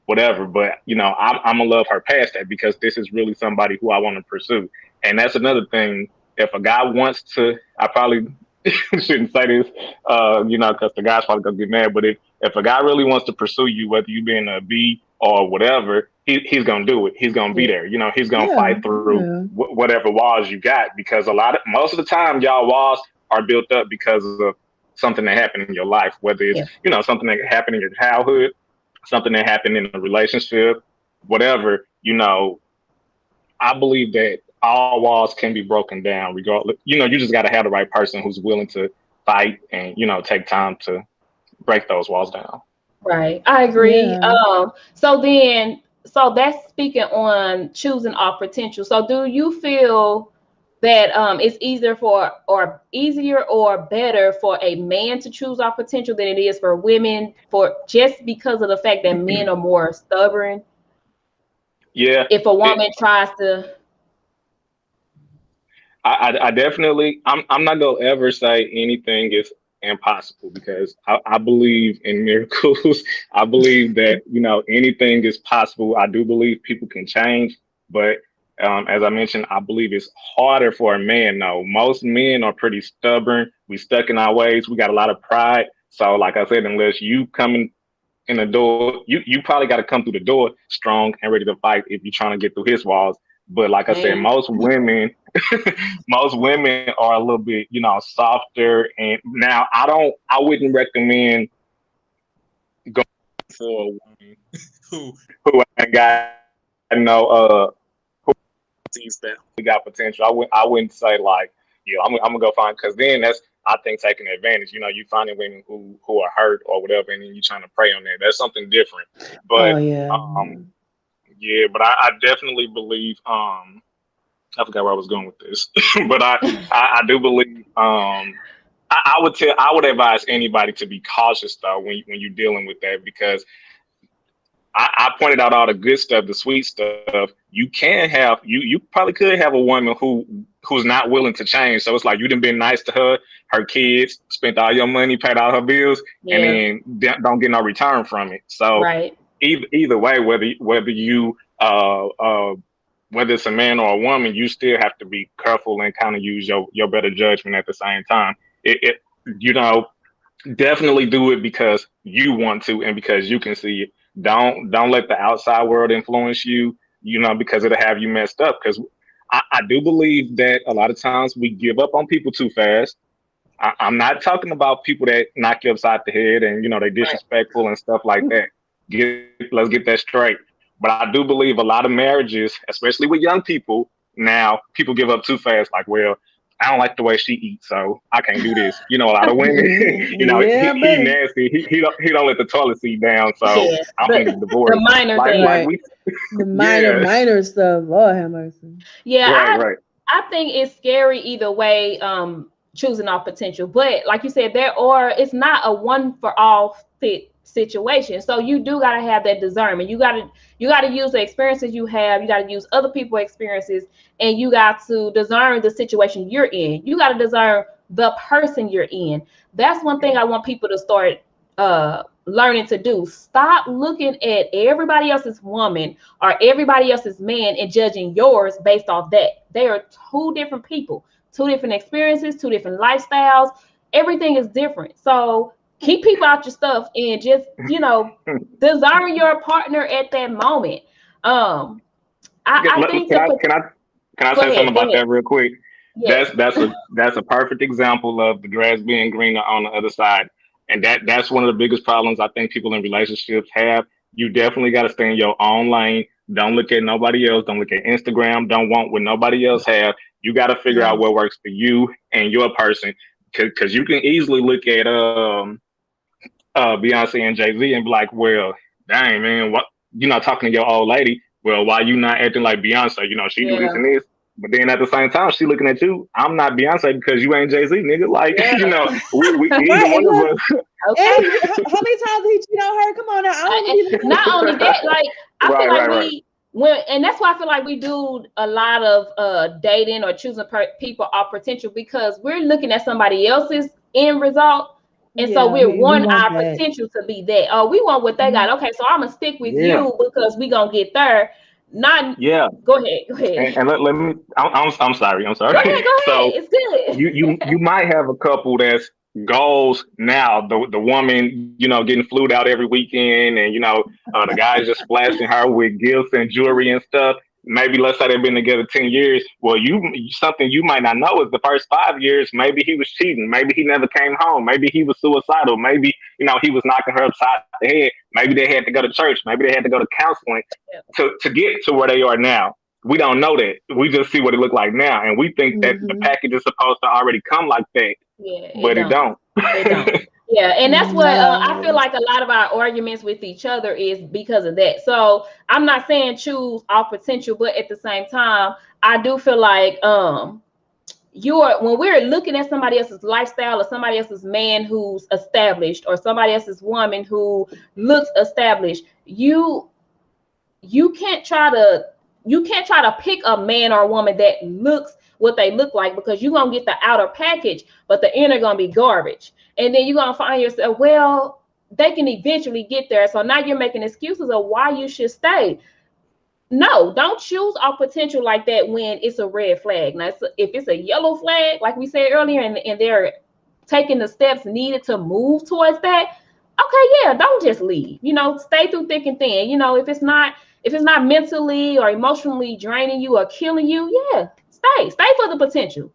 whatever. But I'm gonna love her past that because this is really somebody who I want to pursue. And that's another thing. If a guy wants to, I probably shouldn't say this, because the guy's probably gonna get mad. But if a guy really wants to pursue you, whether you being a B or whatever, he's gonna do it. He's gonna be there. He's gonna fight through whatever walls you got, because most of the time, y'all walls are built up because of something that happened in your life, whether it's something that happened in your childhood, something that happened in a relationship, whatever. I believe that all walls can be broken down regardless. You just got to have the right person who's willing to fight and, take time to break those walls down. Right. I agree. Yeah. So that's speaking on choosing our potential. So do you feel that it's easier or better for a man to choose our potential than it is for women, for just because of the fact that men are more stubborn? Yeah. If a woman tries to, I definitely, I'm not gonna ever say anything is impossible, because I believe in miracles. I believe that anything is possible. I do believe people can change, but as I mentioned, I believe it's harder for a man. No, most men are pretty stubborn. We stuck in our ways. We got a lot of pride. So, like I said, unless you come in the door, you probably got to come through the door strong and ready to fight if you're trying to get through his walls. But like I said, most women are a little bit, softer. And now I wouldn't recommend going for a woman who ain't got who sees that we got potential. I wouldn't say like, I'm gonna go find, because then that's, I think, taking advantage. You finding women who are hurt or whatever, and then you trying to prey on that. That's something different. But but I definitely believe I forgot where I was going with this, but I do believe I would advise anybody to be cautious though when you're dealing with that, because I pointed out all the good stuff, the sweet stuff. You can have you probably could have a woman who's not willing to change. So it's like you done been nice to her kids, spent all your money, paid all her bills, and then don't get no return from it. So either way, whether you whether it's a man or a woman, you still have to be careful and kind of use your better judgment at the same time. Definitely do it because you want to and because you can see it. Don't let the outside world influence you, because it'll have you messed up. Because I do believe that a lot of times we give up on people too fast. I'm not talking about people that knock you upside the head and, they disrespectful and stuff like that. Let's get that straight. But I do believe a lot of marriages, especially with young people, now people give up too fast. Like, well, I don't like the way she eats, so I can't do this. A lot of women, he nasty. He don't let the toilet seat down, so I'm gonna get divorced. The minor thing. The minor stuff. Lord have mercy. Yeah, right. I think it's scary either way, choosing our potential. But like you said, it's not a one for all fit situation. So you do gotta have that discernment. You gotta use the experiences you have. You gotta use other people's experiences, and you got to discern the situation you're in. You gotta discern the person you're in. That's one thing I want people to start learning to do. Stop looking at everybody else's woman or everybody else's man and judging yours based off that. They are two different people, two different experiences, two different lifestyles. Everything is different. So keep people out your stuff and just, you know, desire your partner at that moment. I think can I go say ahead, something go about ahead. that real quick? Yes. That's a perfect example of the grass being greener on the other side. And that's one of the biggest problems I think people in relationships have. You definitely got to stay in your own lane. Don't look at nobody else. Don't look at Instagram. Don't want what nobody else have. You got to figure out Yes. what works for you and your person. Because you can easily look at Beyonce and Jay-Z and be like, well, dang man, what, you know, talking to your old lady. Well, why you not acting like Beyonce? You know, she do this Yeah. and this. But then at the same time, she looking at you. I'm not Beyonce because you ain't Jay-Z, nigga. Like, Yeah. you know, we either Right, and one of look, us. Okay. and how many times he cheated on her? Come on now, I don't want to be Not only that, like I feel like Right. and that's why I feel like we do a lot of dating or choosing people off potential because we're looking at somebody else's end result. And so Yeah, we're we wanting want our that. potential to be that. Oh, we want what they got. Okay, so I'm gonna stick with Yeah, you because we gonna get there. Not yeah. go ahead. And let me. I'm sorry. I'm Go sorry. ahead, go So ahead. It's good. you might have a couple that's goals now. The woman, you know, getting flued out every weekend, and you know, the guys just splashing her with gifts and jewelry and stuff. Maybe let's say they've been together 10 years. Well, something you might not know is the first 5 years. Maybe he was cheating. Maybe he never came home. Maybe he was suicidal. Maybe you know he was knocking her upside the head. Maybe they had to go to church. Maybe they had to go to counseling to get to where they are now. We don't know that. We just see what it looked like now, and we think that the Mm-hmm. package is supposed to already come like that, Yeah, it but it don't. don't. It don't. Yeah, and that's what I feel No. like a lot of our arguments with each other is because of that. So I'm not saying choose off potential, but at the same time, I do feel like when we're looking at somebody else's lifestyle or somebody else's man who's established or somebody else's woman who looks established, you can't try to pick a man or a woman that looks what they look like because you're gonna get the outer package, but the inner gonna be garbage. And then you're gonna find yourself, well, they can eventually get there. So now you're making excuses of why you should stay. No, don't choose our potential like that when it's a red flag. Now, if it's a yellow flag, like we said earlier, and they're taking the steps needed to move towards that, okay, yeah, don't just leave. You know, stay through thick and thin. You know, if it's not mentally or emotionally draining you or killing you, yeah, stay for the potential.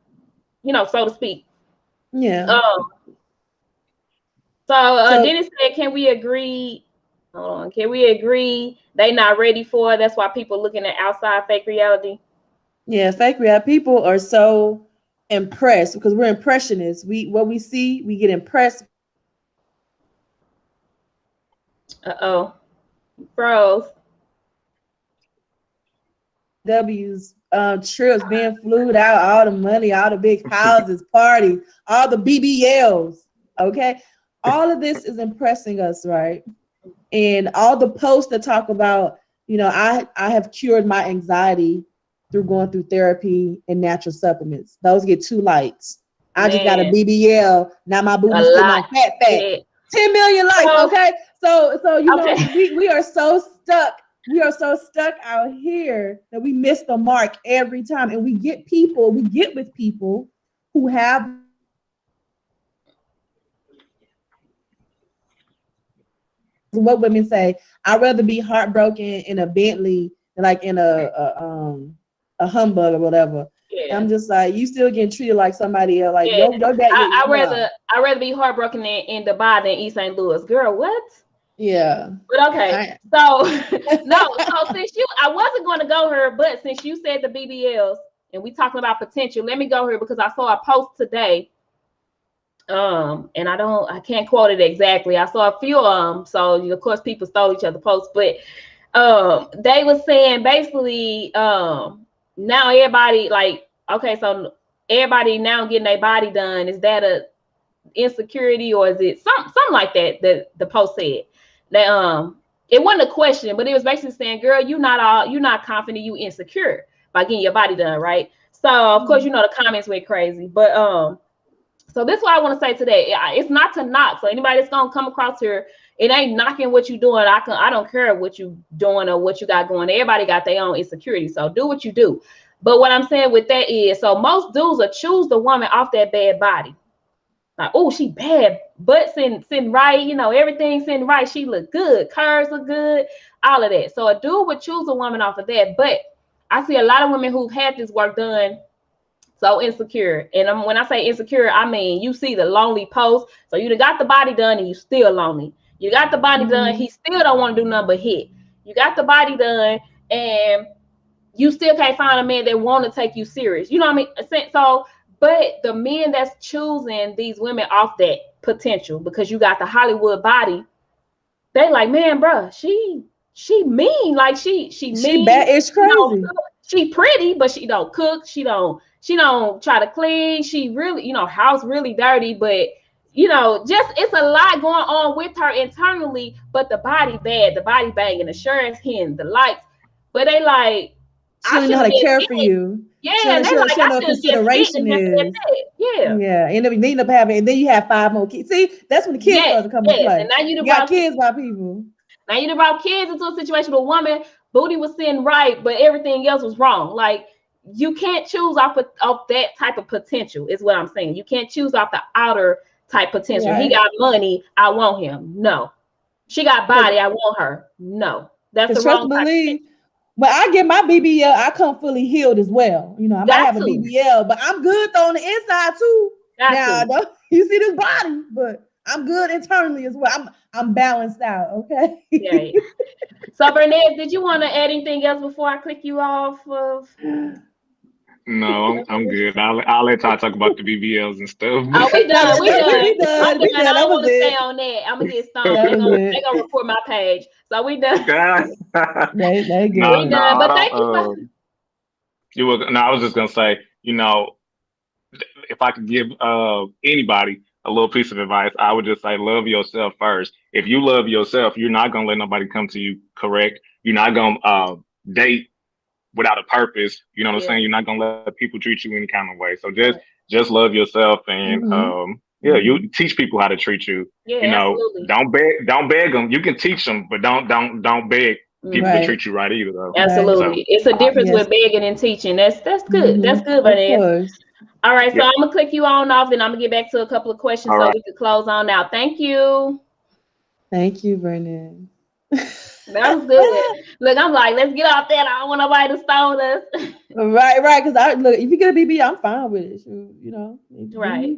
You know, so to speak. Yeah. So So Dennis said, can we agree? Hold on, can we agree they not ready for it? That's why people looking at outside fake reality. yeah, fake reality people are so impressed because we're impressionists. What we see, we get impressed. Uh-oh. Bros. W's trips, being flued out, all the money, all the big houses, parties, all the BBLs. Okay, all of this is impressing us, right? And all the posts that talk about, you know, I have cured my anxiety through going through therapy and natural supplements. Those get 2 likes. I just got a Man, BBL. Now my a booty's sitting lot. on fat. Yeah. 10 million likes. So, Okay. So you know, okay. we are so stuck. We are so stuck out here that we miss the mark every time. And we get with people who have what women say, I'd rather be heartbroken in a Bentley than like in a humbug or whatever. And Yeah. I'm just like, you still getting treated like somebody else. Like Yeah. your dad, I no. rather be heartbroken in Dubai than East St. Louis. Girl, what? Yeah. But okay. So no, so I wasn't going to go here, but since you said the BBLs and we talking about potential, let me go here because I saw a post today. And I can't quote it exactly. I saw a few so of course people stole each other posts, but they were saying basically now everybody like, okay, so everybody now getting their body done, is that a insecurity or is it something like that the post said that it wasn't a question, but it was basically saying, girl, you're not confident, you insecure by getting your body done, right? So of course, you know, the comments went crazy, but so this is what I want to say today. It's not to knock. So anybody that's gonna come across here it ain't knocking what you doing. I don't care what you doing or what you got going. Everybody got their own insecurity. So do what you do. But what I'm saying with that is, so most dudes will choose the woman off that bad body. Like, oh, she bad, butt sitting right, you know, everything sitting right. She look good, curves look good, all of that. So a dude would choose a woman off of that. But I see a lot of women who've had this work done, so insecure. And when I say insecure, I mean you see the lonely post. So you done got the body done and you still lonely. You got the body done, he still don't want to do nothing but hit. You got the body done and you still can't find a man that want to take you serious. You know what I mean? So, but the men that's choosing these women off that potential because you got the Hollywood body, they like, man, bro, she mean. Like she mean. Bad. It's crazy. She pretty, but she don't cook. She don't try to clean. She really, you know, house really dirty, but you know, just it's a lot going on with her internally, but the body bad, the body banging, the shirts hitting, the lights, but they like, she don't know how to care for you. Yeah, they like, I should consideration is. Yeah, end up having, and then you have 5 more kids. See, that's when the kids start to come into play. And now you got kids by people. Now you brought kids into a situation with a woman, booty was sitting right, but everything else was wrong. Like you can't choose off that type of potential, is what I'm saying. You can't choose off the outer type potential. Right. He got money, I want him. No. She got body, I want her. No. That's the wrong type of potential. When I get my BBL, I come fully healed as well. You know, I might have a BBL, but I'm good though on the inside too. Now, you see this body, but I'm good internally as well. I'm balanced out. Okay. Yeah. So, Bernez, did you want to add anything else before I click you off of? No, I'm good. I'll let y'all talk about the BBLs and stuff. Oh, we done. I don't want to stay on that. I'm gonna get stoned. They're gonna report my page. So we done. they good. We done. But thank you. I was just gonna say, you know, if I could give anybody a little piece of advice, I would just say love yourself first. If you love yourself, you're not gonna let nobody come to you correct. You're not gonna date without a purpose. You know what I'm saying? You're not gonna let people treat you any kind of way. So just love yourself and you teach people how to treat you. Yeah, you know, absolutely. don't beg them. You can teach them, but don't beg people to treat you right either though. Absolutely. So, it's a difference with begging and teaching. That's good. That's good, Bernez. All right, so I'm gonna click you on off, then I'm gonna get back to a couple of questions we can close on out. Thank you. Thank you, Bernez. That was good. Look, I'm like, let's get off that. I don't want nobody to stone us. Right. Because if you get a BB, I'm fine with it. You know. Right.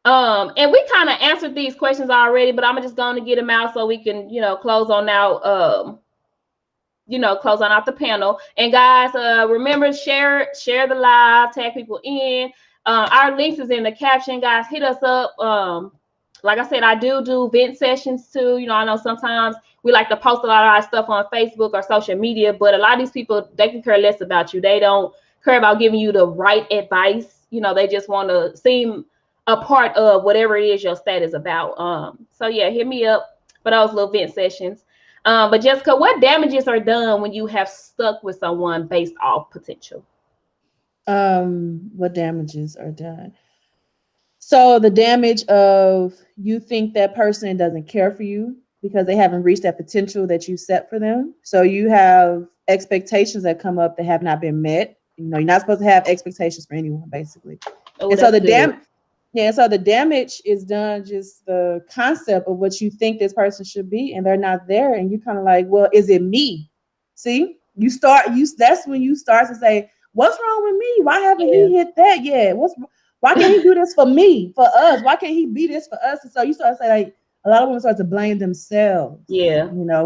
And we kind of answered these questions already, but I'm just going to get them out so we can, close on out. Close on out the panel. And guys, remember, share the live, tag people in. Our links is in the caption, guys. Hit us up. Like I said, I do vent sessions too. I know sometimes we like to post a lot of our stuff on Facebook or social media, but a lot of these people, they can care less about you. They don't care about giving you the right advice. They just want to seem a part of whatever it is your stat is about. So yeah, hit me up for those little vent sessions. But Jessica, what damages are done when you have stuck with someone based off potential? What damages are done? So the damage of you think that person doesn't care for you because they haven't reached that potential that you set for them. So you have expectations that come up that have not been met. You're not supposed to have expectations for anyone, basically. And so the damage is done just the concept of what you think this person should be, and they're not there. And you kind of like, well, is it me? See, that's when you start to say, what's wrong with me? Why haven't he hit that yet? Why can't he do this for me, for us? Why can't he be this for us? And so you start to say, like, a lot of women start to blame themselves,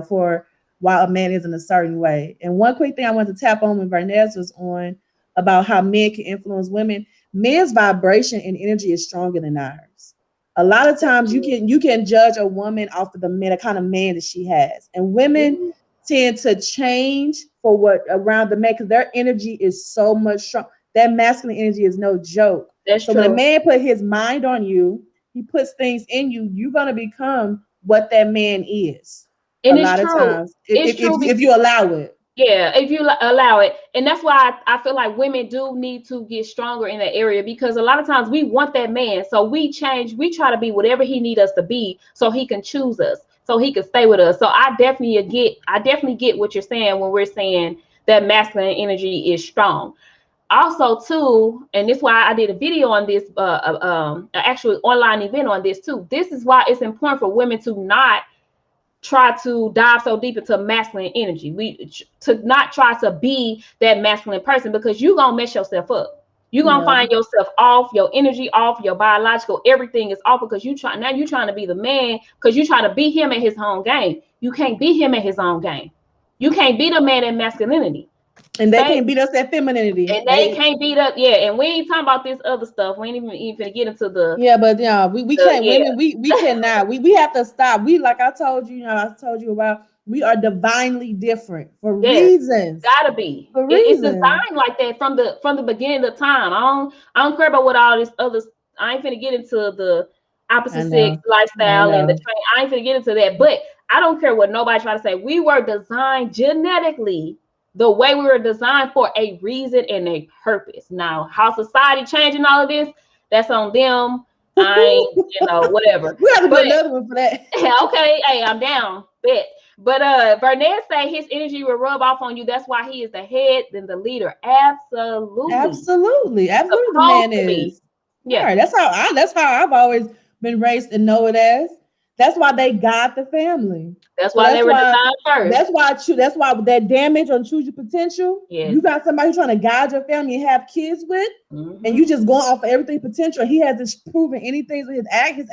for why a man isn't a certain way. And one quick thing I want to tap on when Bernez was on about how men can influence women. Men's vibration and energy is stronger than ours. A lot of times you can judge a woman off of the kind of man that she has. And women tend to change for what around the man because their energy is so much strong. That masculine energy is no joke. That's so true. When a man put his mind on you, he puts things in you, you're gonna become what that man is. And a lot of times, if you allow it. Yeah, if you allow it. And that's why I feel like women do need to get stronger in that area, because a lot of times we want that man. So we change, we try to be whatever he needs us to be so he can choose us. so he could stay with us. So I definitely get what you're saying when we're saying that masculine energy is strong. Also too, and this is why I did a video on this, actually online event on this too. This is why it's important for women to not try to dive so deep into masculine energy. To not try to be that masculine person, because you're gonna mess yourself up. You're gonna find yourself off, your energy off, your biological, everything is off, because you're trying to be the man, because you're trying to beat him at his own game. You can't beat him at his own game. You can't beat a man at masculinity. And they can't beat us at femininity. And they can't beat up, and we ain't talking about this other stuff. We ain't even get into the we can't women, we cannot. We have to stop. We, like I told you, about, we are divinely different for reasons. Gotta be. It's designed like that from the beginning of time. I don't care about what all this other. I ain't finna get into the opposite sex lifestyle and the train. I ain't finna get into that. But I don't care what nobody try to say. We were designed genetically the way we were designed for a reason and a purpose. Now, how society changing all of this, that's on them. I ain't, whatever. We have to do another one for that. Okay, hey, I'm down. Bet. But Vernez say his energy will rub off on you. That's why he is the head and the leader. Absolutely. The man is. Yeah, right. That's how I've always been raised and know it as. That's why they got the family. That's why they were designed first. That's why that damage on Choose Your Potential. Yes. You got somebody trying to guide your family and have kids with, and you just going off of everything potential. He hasn't proven anything with his actions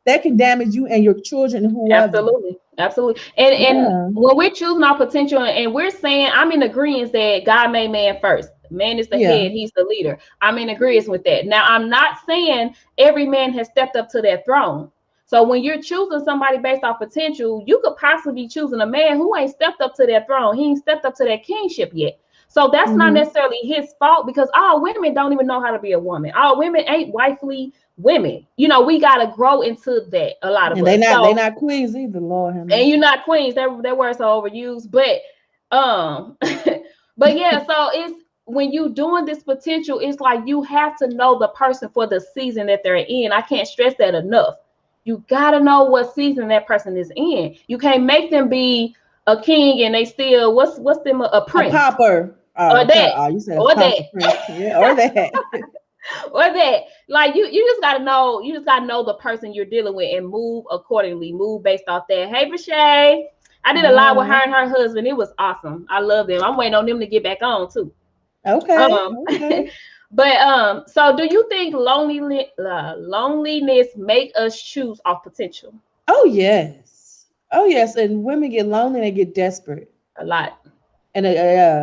that can damage you and your children and whoever. Absolutely. And when we're choosing our potential, and we're saying, I'm in agreement that God made man first. Man is the head, he's the leader. I'm in agreement with that. Now, I'm not saying every man has stepped up to that throne. So when you're choosing somebody based off potential, you could possibly be choosing a man who ain't stepped up to that throne. He ain't stepped up to that kingship yet. So that's not necessarily his fault, because all women don't even know how to be a woman. All women ain't wifely women. We got to grow into that. A lot of us. They're not queens either, Lord. And you're not queens. That word's so overused. But but yeah, so it's when you doing this potential, it's like you have to know the person for the season that they're in. I can't stress that enough. You gotta know what season that person is in. You can't make them be a king and they still what's them a prince, a pauper, or that, you said or that, or that, or that. Like you just gotta know. You just gotta know the person you're dealing with and move accordingly. Move based off that. Hey, Brashay, I did a live with her and her husband. It was awesome. I love them. I'm waiting on them to get back on too. Okay. But so do you think loneliness make us choose our potential? Oh yes, and women get lonely and they get desperate a lot. And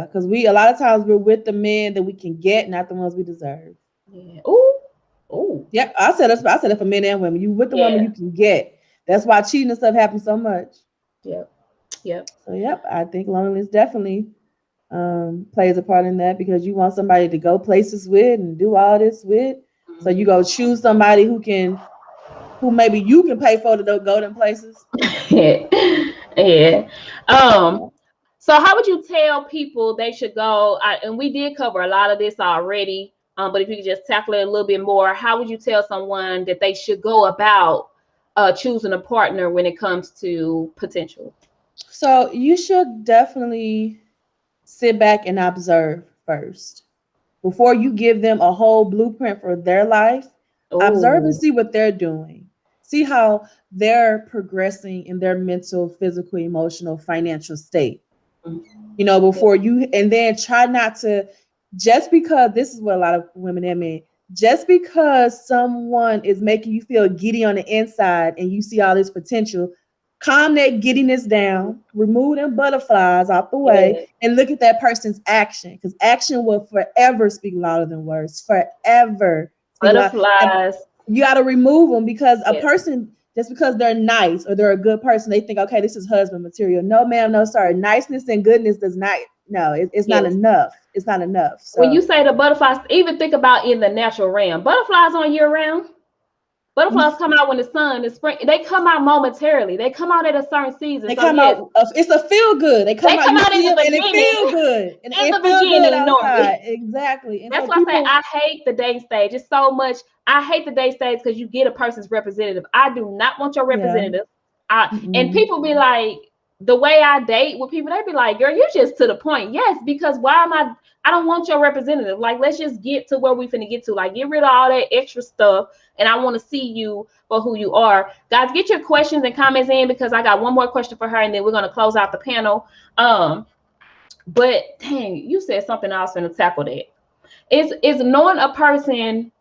because a lot of times we're with the men that we can get, not the ones we deserve. Yeah. Ooh. Yep. I said it for men and women. You with the woman you can get. That's why cheating and stuff happens so much. Yep. So I think loneliness definitely plays a part in that, because you want somebody to go places with and do all this with. So you go choose somebody who maybe you can pay for to go to places. Yeah. So how would you tell people they should go? And we did cover a lot of this already. But if you could just tackle it a little bit more, how would you tell someone that they should go about choosing a partner when it comes to potential? So you should definitely sit back and observe first before you give them a whole blueprint for their life. Observe and see what they're doing. See how they're progressing in their mental, physical, emotional, financial state. Before you, and then try not to, just because this is what a lot of women and men, just because someone is making you feel giddy on the inside and you see all this potential, calm that giddiness down, remove them butterflies off the way, and look at that person's action, because action will forever speak louder than words. Forever. Butterflies. You got to remove them, because a person, just because they're nice or they're a good person, they think, okay, this is husband material. No, ma'am, no, sorry. Niceness and goodness does not. No, it's not enough. It's not enough. So when you say the butterflies, even think about in the natural realm. Butterflies aren't year round. Butterflies come out when the sun is spring. They come out momentarily. They come out at a certain season. They come out. It's a feel good. They come out in the beginning. And it feel good. And in the beginning, normally. Exactly. And that's why I say I hate the dating stage. It's so much. I hate the dating stage because you get a person's representative. I do not want your representative. And people be like, the way I date with people, they be like, girl, you're just to the point. Yes, because why am I don't want your representative. Like, let's just get to where we finna get to. Like, get rid of all that extra stuff. And I want to see you for who you are. Guys, get your questions and comments in, because I got one more question for her, and then we're going to close out the panel. But dang, you said something I was finna tackle that. Is knowing a person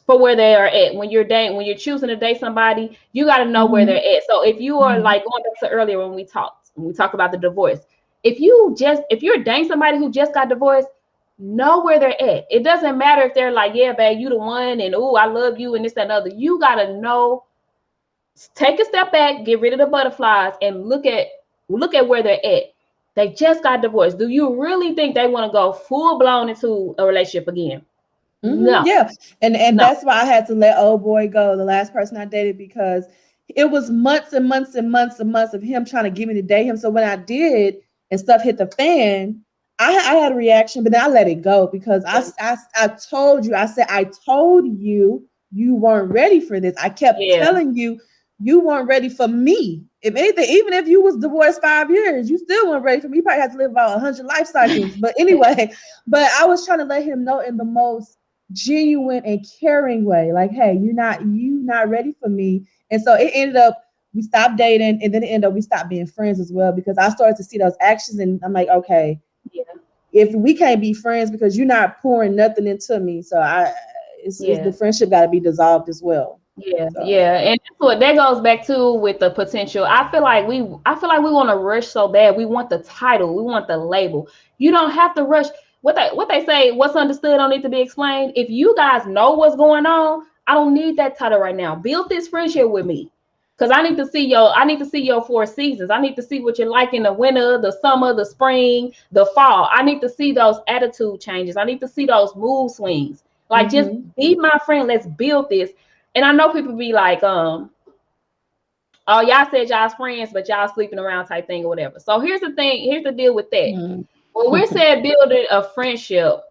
for where they are at. When you're choosing to date somebody, you got to know where they're at. So if you are like going back to earlier when we talked about the divorce, if you're dating somebody who just got divorced, know where they're at. It doesn't matter if they're like, yeah, babe, you the one, and oh, I love you, and this, that, and other. You got to know, take a step back, get rid of the butterflies, and look at where they're at. They just got divorced. Do you really think they want to go full blown into a relationship again? No. Yeah. And that's why I had to let old boy go, the last person I dated, because it was months and months and months and months of him trying to get me to date him. So when I did and stuff hit the fan, I had a reaction, but then I let it go, because I told you, I said, I told you you weren't ready for this. I kept telling you weren't ready for me. If anything, even if you was divorced 5 years, you still weren't ready for me. You probably had to live about 100 life cycles. But anyway, but I was trying to let him know in the most genuine and caring way, like, hey, you not ready for me. And so it ended up, we stopped dating, and then it ended up we stopped being friends as well, because I started to see those actions, and I'm like, okay, if we can't be friends because you're not pouring nothing into me, so the friendship got to be dissolved as well. And that's what that goes back to with the potential. I feel like we want to rush so bad. We want the title, we want the label. You don't have to rush. What they say, what's understood don't need to be explained. If you guys know what's going on, I don't need that title right now. Build this friendship with me, because I need to see your 4 seasons. I need to see what you're like in the winter, the summer, the spring, the fall. I need to see those attitude changes. I need to see those mood swings. Like, just be my friend. Let's build this. And I know people be like, oh, y'all said y'all's friends, but y'all sleeping around type thing or whatever. So here's the thing. Here's the deal with that. When we're saying building a friendship,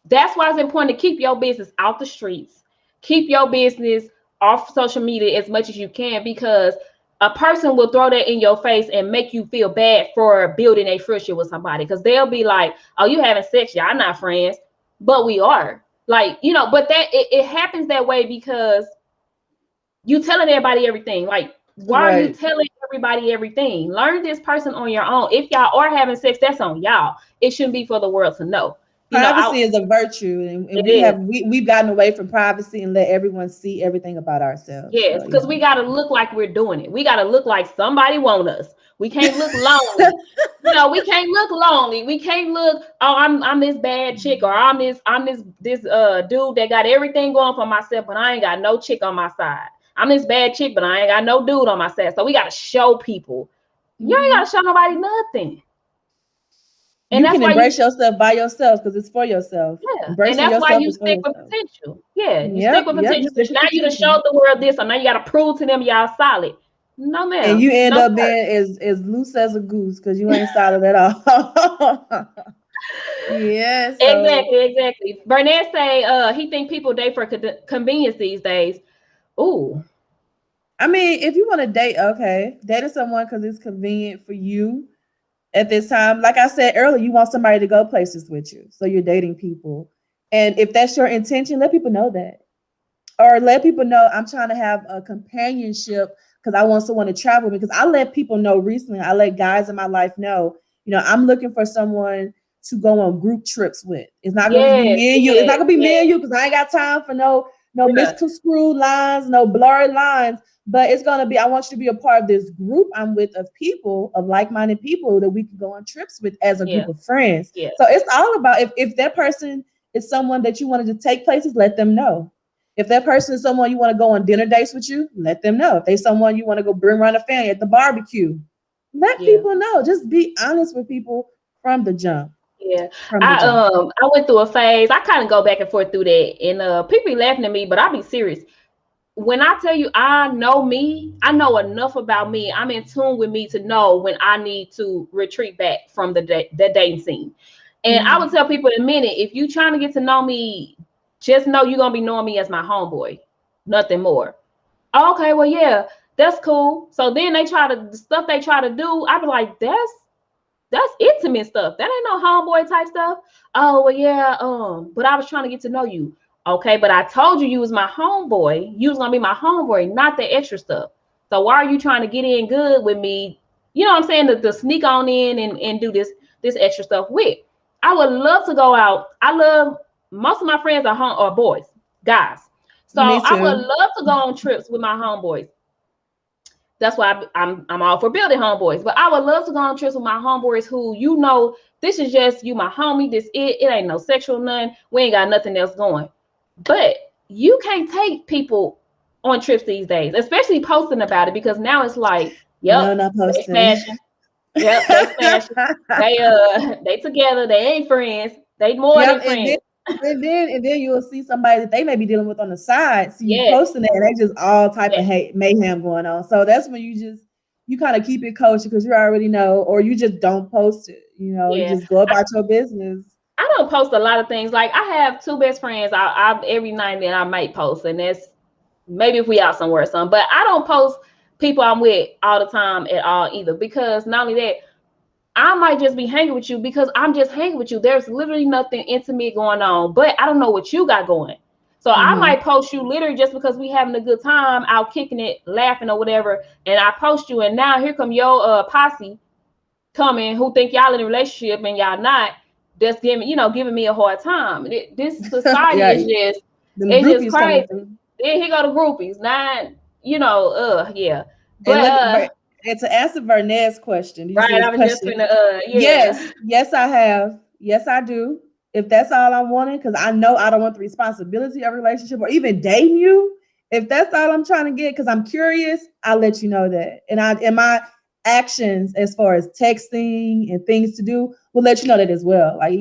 that's why it's important to keep your business out the streets. Keep your business off social media as much as you can, because a person will throw that in your face and make you feel bad for building a friendship with somebody, because they'll be like, oh, you having sex? Y'all not friends. But we are. Like, but that it happens that way because you telling everybody everything. Like, why are you telling everybody everything? Learn this person on your own. If y'all are having sex, that's on y'all. It shouldn't be for the world to know. Privacy is a virtue, and we've gotten away from privacy and let everyone see everything about ourselves. Yes, because we got to look like we're doing it. We got to look like somebody want us. We can't look lonely. We can't look lonely. We can't look, oh, I'm this bad chick, or I'm this dude that got everything going for myself, but I ain't got no chick on my side. I'm this bad chick, but I ain't got no dude on my side. So we got to show people. You ain't got to show nobody nothing. And you can embrace yourself by yourself, because it's for yourself. Yeah, and that's why you stick with potential. Yeah, you stick with potential. Now you done showed the world this, so now you got to prove to them y'all solid. No, ma'am. And you end up being as loose as a goose, because you ain't solid at all. Yes. Exactly. Burnett say he think people date for convenience these days. Ooh. I mean, if you want to date, okay, dating someone because it's convenient for you at this time. Like I said earlier, you want somebody to go places with you, so you're dating people. And if that's your intention, let people know that, or let people know I'm trying to have a companionship because I want someone to travel with me. Because I let people know recently, I let guys in my life know, I'm looking for someone to go on group trips with. It's not going to be me and you. It's not going to be me and you, because I ain't got time for no misconstrued lines, no blurry lines. But it's going to be, I want you to be a part of this group I'm with of people, of like-minded people that we can go on trips with as a group of friends. Yeah. So it's all about, if that person is someone that you wanted to take places, let them know. If that person is someone you want to go on dinner dates with you, let them know. If they're someone you want to go bring around the family at the barbecue, let people know. Just be honest with people from the jump. Yeah, I went through a phase. I kind of go back and forth through that, and people be laughing at me, but I'll be serious. When I tell you I know me, I know enough about me. I'm in tune with me to know when I need to retreat back from the dating scene. And I would tell people in a minute, if you trying to get to know me, just know you're gonna be knowing me as my homeboy, nothing more. Okay, well, yeah. That's cool. So then the stuff they try to do, I be like, that's intimate stuff. That ain't no homeboy type stuff. Oh, well, yeah, but I was trying to get to know you. Okay, but I told you you was my homeboy. You was gonna be my homeboy, not the extra stuff. So why are you trying to get in good with me? You know what I'm saying? To sneak on in and do this extra stuff with. I would love to go out. I love most of my friends are boys, guys. So I would love to go on trips with my homeboys. That's why I'm all for building homeboys. But I would love to go on trips with my homeboys who, you know, this is just you, my homie. This it ain't no sexual none. We ain't got nothing else going. But you can't take people on trips these days, especially posting about it, because now it's like, yep, they smashing. Yep, they smashing. They together. They ain't friends. They more than friends. And then you'll see somebody that they may be dealing with on the side. See you posting that, and they just all type of hate mayhem going on. So that's when you kind of keep it kosher because you already know, or you just don't post it. You know, you just go about your business. I don't post a lot of things. Like I have 2 best friends. I every night and then I might post, and that's maybe if we out somewhere or something. But I don't post people I'm with all the time at all either, because not only that, I might just be hanging with you because I'm just hanging with you. There's literally nothing intimate going on, but I don't know what you got going. So I might post you literally just because we having a good time out kicking it, laughing or whatever. And I post you, and now here come your posse coming who think y'all in a relationship and y'all not. That's giving me a hard time. This society is just crazy. Then here go the groupies. But and to answer Vernez's question, right? I was just gonna, yes, I have. Yes, I do. If that's all I'm wanting, because I know I don't want the responsibility of a relationship or even dating you. If that's all I'm trying to get, because I'm curious, I'll let you know that. And my actions as far as texting and things to do will let you know that as well. Like,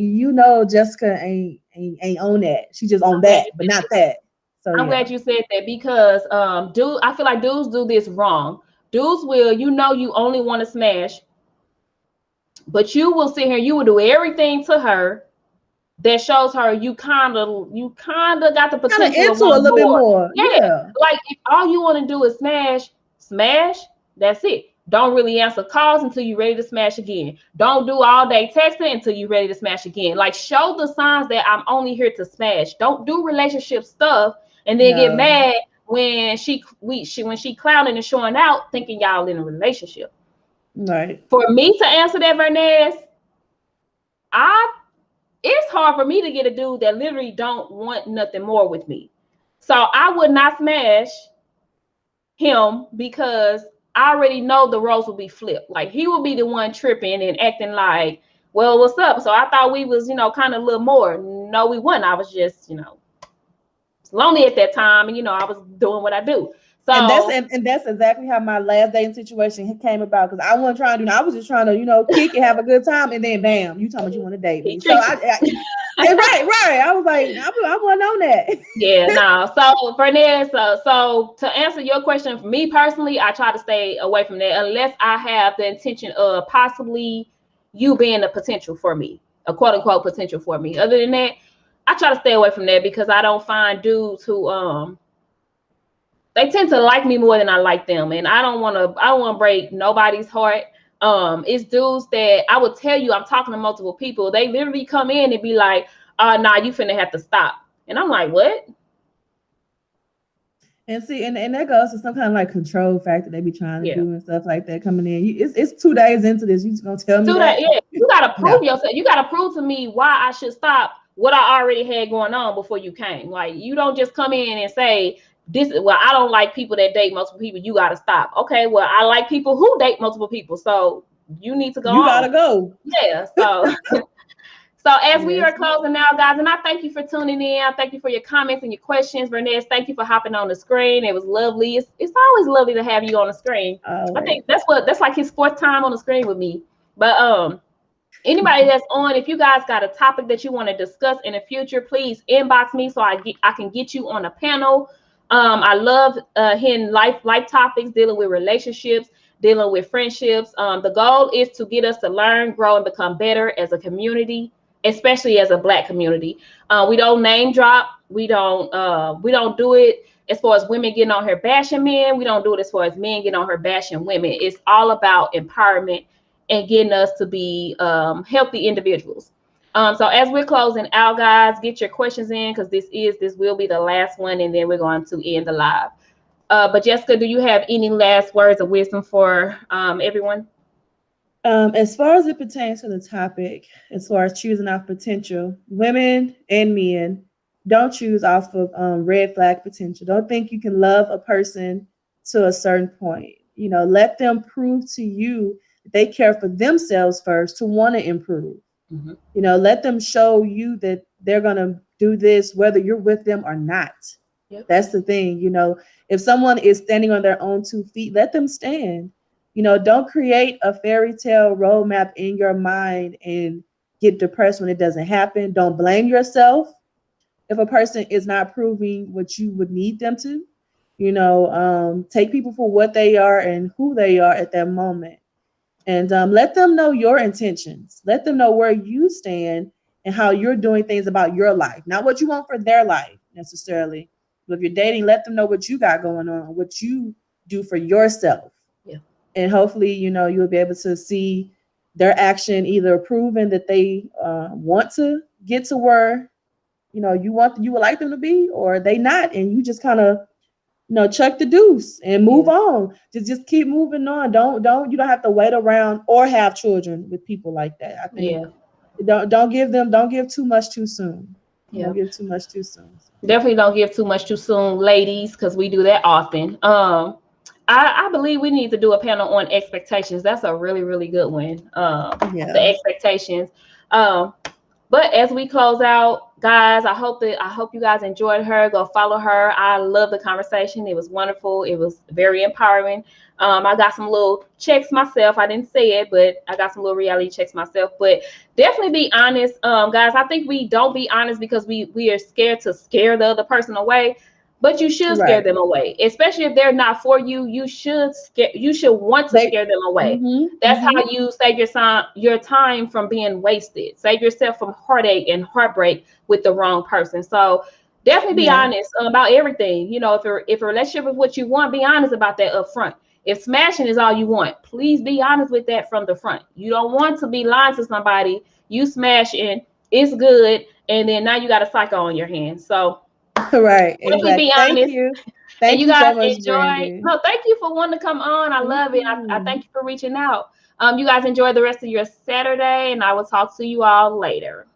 Jessica ain't on that. She just on that, but not that. So I'm glad you said that, because I feel like dudes do this wrong. Dudes will, you only want to smash, but you will sit here, you will do everything to her that shows her you kind of got the potential into a little bit more. Yeah. Like if all you want to do is smash, that's it. Don't really answer calls until you're ready to smash again. Don't do all day texting until you're ready to smash again. Like, show the signs that I'm only here to smash. Don't do relationship stuff and then get mad when she clowning and showing out thinking y'all in a relationship. Right. For me to answer that, Vernez, it's hard for me to get a dude that literally don't want nothing more with me. So I would not smash him because I already know the roles will be flipped. Like, he will be the one tripping and acting like, well, what's up? So I thought we was, kind of a little more. No, we wasn't. I was just, lonely at that time, and I was doing what I do. So and that's exactly how my last dating situation came about, because I wasn't trying to I was just trying to kick and have a good time, and then bam, you told me you want to date me. So right. I was like, I wasn't on that. Yeah, no. So Vernez, so to answer your question, for me personally, I try to stay away from that unless I have the intention of possibly you being a potential for me, a quote unquote potential for me. Other than that, I try to stay away from that because I don't find dudes who they tend to like me more than I like them, and I don't want to break nobody's heart. It's dudes that I would tell you I'm talking to multiple people. They literally come in and be like, nah, you finna have to stop. And I'm like, what? And see, and that goes to some kind of like control factor they be trying to do and stuff like that coming in. It's 2 days into this. You just gonna tell me that? Yeah, you gotta prove yourself. You gotta prove to me why I should stop what I already had going on before you came. Like, you don't just come in and say, I don't like people that date multiple people. You gotta stop. Okay, well, I like people who date multiple people. So you need to go. You gotta go. Yeah. So so as we are closing now, guys, and I thank you for tuning in. I thank you for your comments and your questions. Vernez, thank you for hopping on the screen. It was lovely. It's always lovely to have you on the screen. I think that's like his 4th time on the screen with me. But anybody that's on, if you guys got a topic that you want to discuss in the future, please inbox me so I can get you on a panel. I love hearing life topics, dealing with relationships, dealing with friendships. The goal is to get us to learn, grow, and become better as a community, especially as a Black community. We don't name drop. We don't do it as far as women getting on here bashing men. We don't do it as far as men getting on here bashing women. It's all about empowerment and getting us to be healthy individuals. So as we're closing out, guys, get your questions in, because this will be the last one, and then we're going to end the live. But Jessica, do you have any last words of wisdom for everyone? As far as it pertains to the topic, as far as choosing off potential, women and men, don't choose off of red flag potential. Don't think you can love a person to a certain point. Let them prove to you that they care for themselves first to want to improve. Mhm. Let them show you that they're going to do this whether you're with them or not. Yep. That's the thing. If someone is standing on their own 2 feet, let them stand. Don't create a fairy tale roadmap in your mind and get depressed when it doesn't happen. Don't blame yourself if a person is not proving what you would need them to. Take people for what they are and who they are at that moment. And let them know your intentions. Let them know where you stand and how you're doing things about your life, not what you want for their life necessarily. But if you're dating, let them know what you got going on, what you do for yourself. Yeah. And hopefully, you'll be able to see their action either proving that they want to get to where you would like them to be, or they not, and you just kind of chuck the deuce and move on. Just keep moving on. You don't have to wait around or have children with people like that. I think don't give too much too soon. Don't give too much too soon. Definitely don't give too much too soon, ladies, because we do that often. I believe we need to do a panel on expectations. That's a really, really good one. The expectations. But as we close out, guys, I hope you guys enjoyed her. Go follow her. I love the conversation. It was wonderful. It was very empowering. I got some little checks myself. I didn't say it, but I got some little reality checks myself. But definitely be honest, guys. I think we don't be honest because we are scared to scare the other person away. But you should scare them away, especially if they're not for you. You should want to scare them away. That's how you save your time from being wasted. Save yourself from heartache and heartbreak with the wrong person. So definitely be honest about everything. If a relationship is what you want, be honest about that up front. If smashing is all you want, please be honest with that from the front. You don't want to be lying to somebody. You smashing, it's good, and then now you got a cycle on your hands. So right, exactly. Be honest. Thank you. Thank you guys so much, enjoy. Brandon. No, thank you for wanting to come on. I love it. I thank you for reaching out. You guys enjoy the rest of your Saturday, and I will talk to you all later.